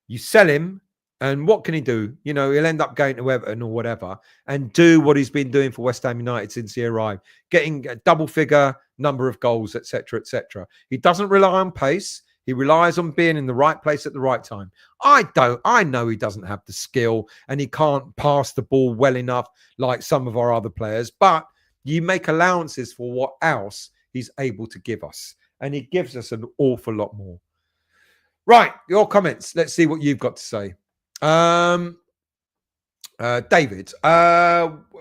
S1: You sell him, and what can he do? You know, he'll end up going to Everton or whatever and do what he's been doing for West Ham United since he arrived, getting a double-figure number of goals, etc., etc. He doesn't rely on pace. He relies on being in the right place at the right time. I know he doesn't have the skill and he can't pass the ball well enough like some of our other players, but you make allowances for what else he's able to give us. And he gives us an awful lot more. Right, your comments. Let's see what you've got to say. David,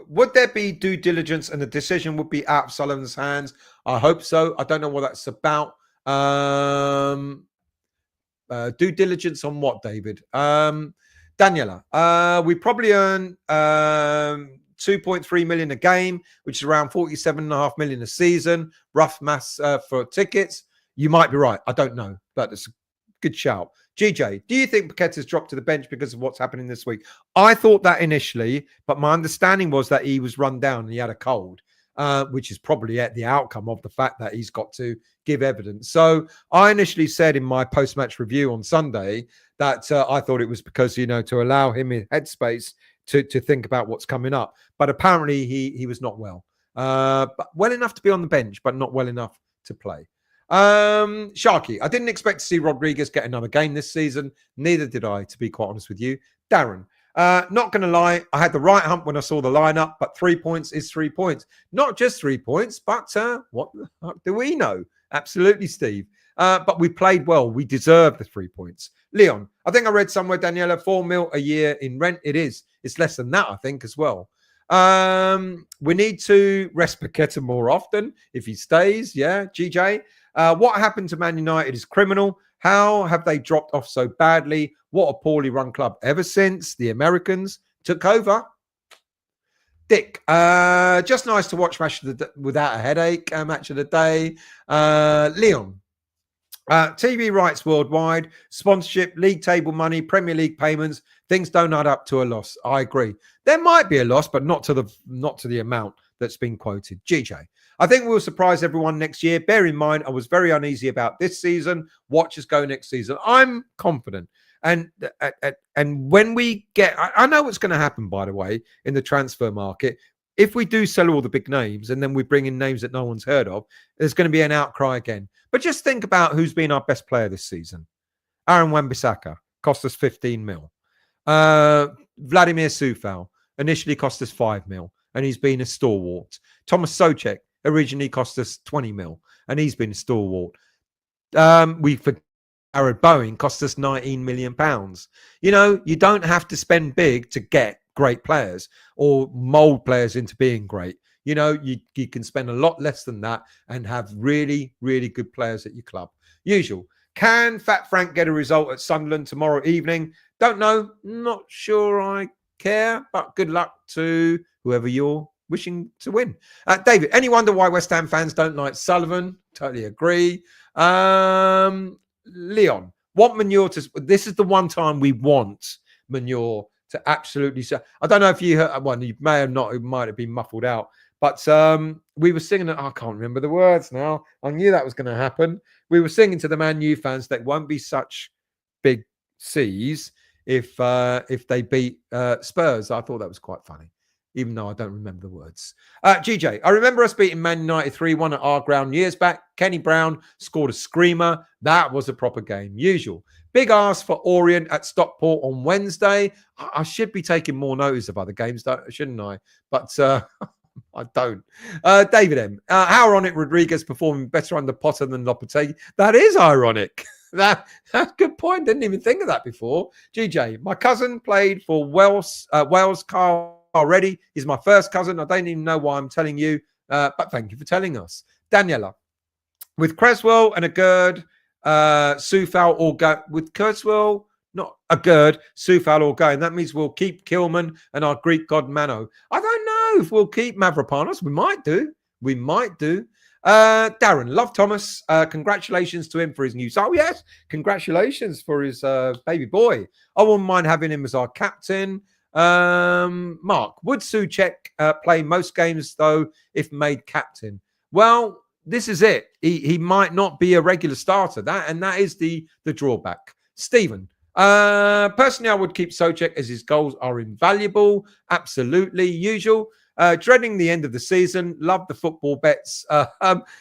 S1: would there be due diligence and the decision would be out of Sullivan's hands? I hope so. I don't know what that's about. Due diligence on what, David? Daniela, we probably earn 2.3 million a game, which is around 47.5 million a season. Rough maths for tickets. You might be right. I don't know, but it's a good shout. GJ, do you think Paqueta's dropped to the bench because of what's happening this week? I thought that initially, but my understanding was that he was run down and he had a cold, which is probably the outcome of the fact that he's got to give evidence. So I initially said in my post-match review on Sunday that I thought it was because, to allow him in headspace to think about what's coming up. But apparently he was not well. But well enough to be on the bench, but not well enough to play. Sharky, I didn't expect to see Rodriguez get another game this season. Neither did I, to be quite honest with you. Darren, not going to lie, I had the right hump when I saw the lineup, but 3 points is 3 points. Not just 3 points, but what the fuck do we know? Absolutely, Steve. But we played well. We deserve the 3 points. Leon, I think I read somewhere, Daniela, 4 mil a year in rent. It is. It's less than that, I think, as well. We need to rest Paqueta more often if he stays. Yeah, GJ. What happened to Man United is criminal. How have they dropped off so badly? What a poorly run club ever since the Americans took over. Dick, just nice to watch match of the without a headache. Match of the day. Leon, TV rights worldwide, sponsorship, league table money, Premier League payments. Things don't add up to a loss. I agree. There might be a loss, but not to the amount that's been quoted. GJ, I think we'll surprise everyone next year. Bear in mind, I was very uneasy about this season. Watch us go next season. I'm confident. And when we get, I know what's going to happen, by the way, in the transfer market. If we do sell all the big names and then we bring in names that no one's heard of, there's going to be an outcry again. But just think about who's been our best player this season. Aaron Wan-Bissaka cost us 15 mil. Vladimir Sufal initially cost us 5 mil, and he's been a stalwart. Thomas Souček originally cost us 20 mil, and he's been a stalwart. Jared Bowen cost us 19 million pounds. You don't have to spend big to get great players or mold players into being great. You can spend a lot less than that and have really, really good players at your club. Usual. Can Fat Frank get a result at Sunderland tomorrow evening? Don't know. Not sure I care, but good luck to whoever you're wishing to win. David, any wonder why West Ham fans don't like Sullivan? Totally agree. Leon, want Manure to... This is the one time we want Manure to absolutely... I don't know if you heard one. You may have not. It might have been muffled out. But we were singing... I can't remember the words now. I knew that was going to happen. We were singing to the Man U fans that won't be such big C's if they beat Spurs. I thought that was quite funny, even though I don't remember the words. GJ, I remember us beating Man United 3-1 at our ground years back. Kenny Brown scored a screamer. That was a proper game. Usual. Big ask for Orient at Stockport on Wednesday. I should be taking more notice of other games, shouldn't I? But I don't. David M. How ironic Rodriguez performing better under Potter than Lopetegui. That is ironic. That's a good point. Didn't even think of that before. GJ, my cousin played for Wales. Carl already. He's my first cousin. I don't even know why I'm telling you, but thank you for telling us. Daniela, with Creswell and a Gerd, Sufal or go with Creswell, not a Gerd, Sufal or going. That means we'll keep Kilman and our Greek god Mano. I don't know if we'll keep Mavropanos. We might do. We might do. Darren, love Thomas. Congratulations to him for his news. Oh, yes. Congratulations for his baby boy. I wouldn't mind having him as our captain. Mark, would Souček play most games, though, if made captain? Well, this is it. He might not be a regular starter. That is the drawback. Stephen, personally, I would keep Souček as his goals are invaluable. Absolutely. Usual. Dreading the end of the season. Love the football bets.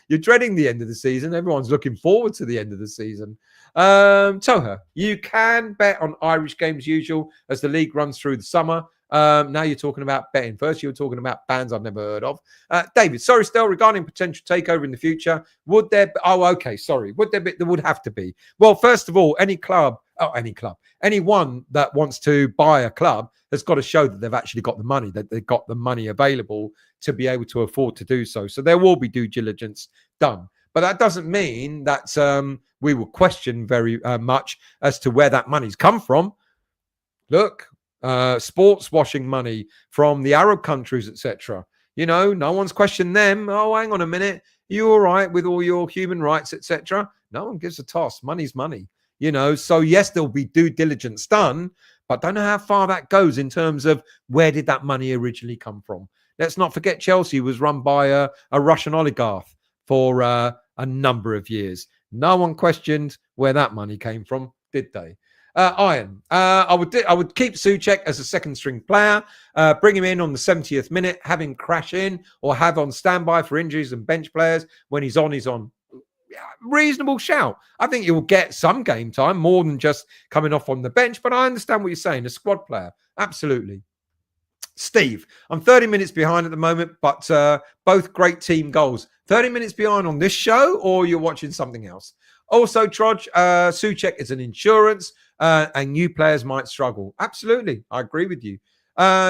S1: You're dreading the end of the season. Everyone's looking forward to the end of the season. Toha, you can bet on Irish games usual as the league runs through the summer. Now you're talking about betting. First, you were talking about bands I've never heard of. David, sorry, still regarding potential takeover in the future. Would there? Would there be? There would have to be. Well, first of all, anyone that wants to buy a club has got to show that they've actually got the money, that they've got the money available to be able to afford to do so. So there will be due diligence done. But that doesn't mean that we will question very much as to where that money's come from. Look, sports washing money from the Arab countries, etc. No one's questioned them. Oh, hang on a minute. You all right with all your human rights, etc.? No one gives a toss. Money's money. So yes, there'll be due diligence done, but don't know how far that goes in terms of where did that money originally come from. Let's not forget Chelsea was run by a Russian oligarch for a number of years. No one questioned where that money came from, did they? Iron. I would keep Souček as a second string player, bring him in on the 70th minute, have him crash in, or have on standby for injuries and bench players. When he's on, he's on. Yeah, reasonable shout. I think you'll get some game time more than just coming off on the bench, but I understand what you're saying. A squad player. Absolutely. Steve, I'm 30 minutes behind at the moment, but both great team goals. 30 minutes behind on this show, or you're watching something else? Also, Troj, Souček is an insurance, and new players might struggle. Absolutely. I agree with you.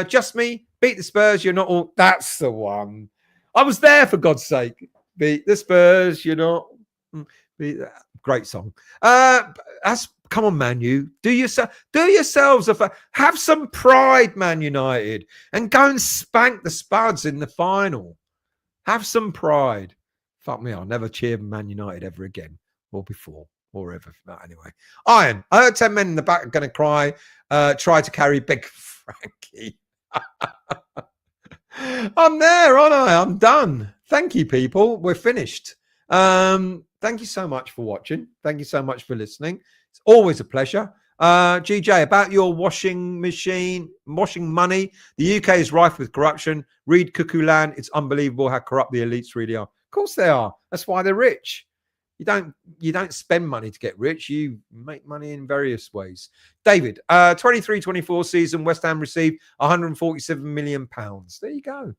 S1: Just me, beat the Spurs. You're not all. That's the one. I was there, for God's sake. Beat the Spurs. You're not. Great song. Come on, Man U. Do yourselves have some pride, Man United, and go and spank the Spuds in the final. Have some pride. Fuck me, I'll never cheer Man United ever again, or before, or ever. No, anyway, Iron. I heard 10 men in the back are going to cry. Try to carry Big Frankie. I'm there, aren't I? I'm done. Thank you, people. We're finished. Thank you so much for watching. Thank you so much for listening. It's always a pleasure. GJ, about your washing money. The UK is rife with corruption. Read Cuckoo Land. It's unbelievable how corrupt the elites really are. Of course they are. That's why they're rich. You don't spend money to get rich. You make money in various ways. David, 23-24 season, West Ham received £147 million. There you go.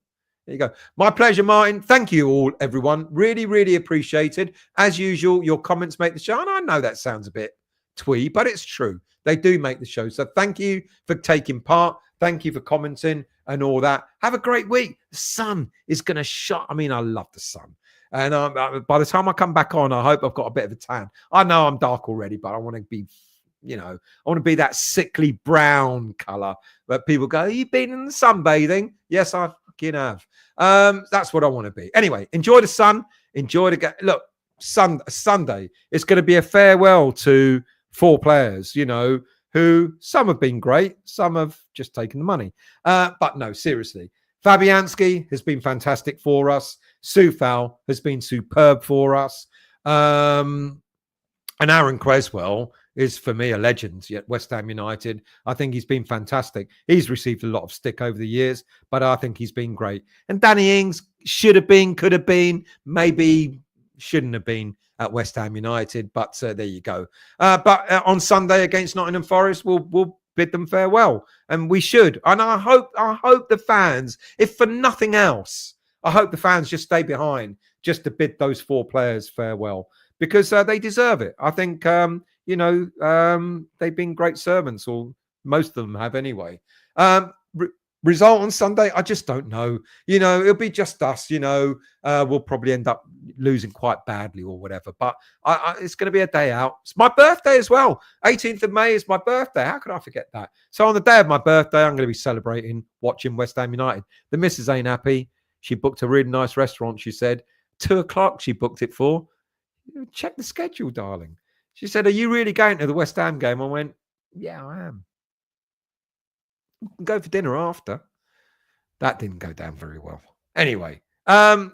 S1: There you go. My pleasure, Martin. Thank you all, everyone. Really, really appreciated. As usual, your comments make the show. And I know that sounds a bit twee, but it's true. They do make the show. So thank you for taking part. Thank you for commenting and all that. Have a great week. The sun is going to shine. I mean, I love the sun. And by the time I come back on, I hope I've got a bit of a tan. I know I'm dark already, but I want to be, I want to be that sickly brown color where people go, you been in the sunbathing? Yes, I fucking have. That's what I want to be. Anyway, enjoy the sun. Enjoy the look. Sunday. It's going to be a farewell to 4 players, who some have been great, some have just taken the money. But no, seriously. Fabianski has been fantastic for us. Soufal has been superb for us. And Aaron Creswell is, for me, a legend at West Ham United. I think he's been fantastic. He's received a lot of stick over the years, but I think he's been great. And Danny Ings should have been, could have been, maybe shouldn't have been at West Ham United, but there you go. But on Sunday against Nottingham Forest, we'll bid them farewell, and we should. And I hope the fans, if for nothing else, I hope the fans just stay behind just to bid those 4 players farewell, because they deserve it. I think they've been great servants, or most of them have anyway. Result on Sunday, I just don't know. It'll be just us. We'll probably end up losing quite badly or whatever. But it's going to be a day out. It's my birthday as well. 18th of May is my birthday. How could I forget that? So on the day of my birthday, I'm going to be celebrating watching West Ham United. The missus ain't happy. She booked a really nice restaurant. She said 2:00 she booked it for. Check the schedule, darling. She said, are you really going to the West Ham game? I went, yeah, I am. Go for dinner after. That didn't go down very well. Anyway, have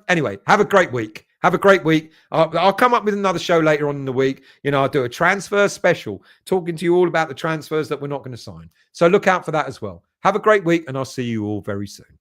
S1: a great week. Have a great week. I'll come up with another show later on in the week. I'll do a transfer special, talking to you all about the transfers that we're not going to sign. So look out for that as well. Have a great week, and I'll see you all very soon.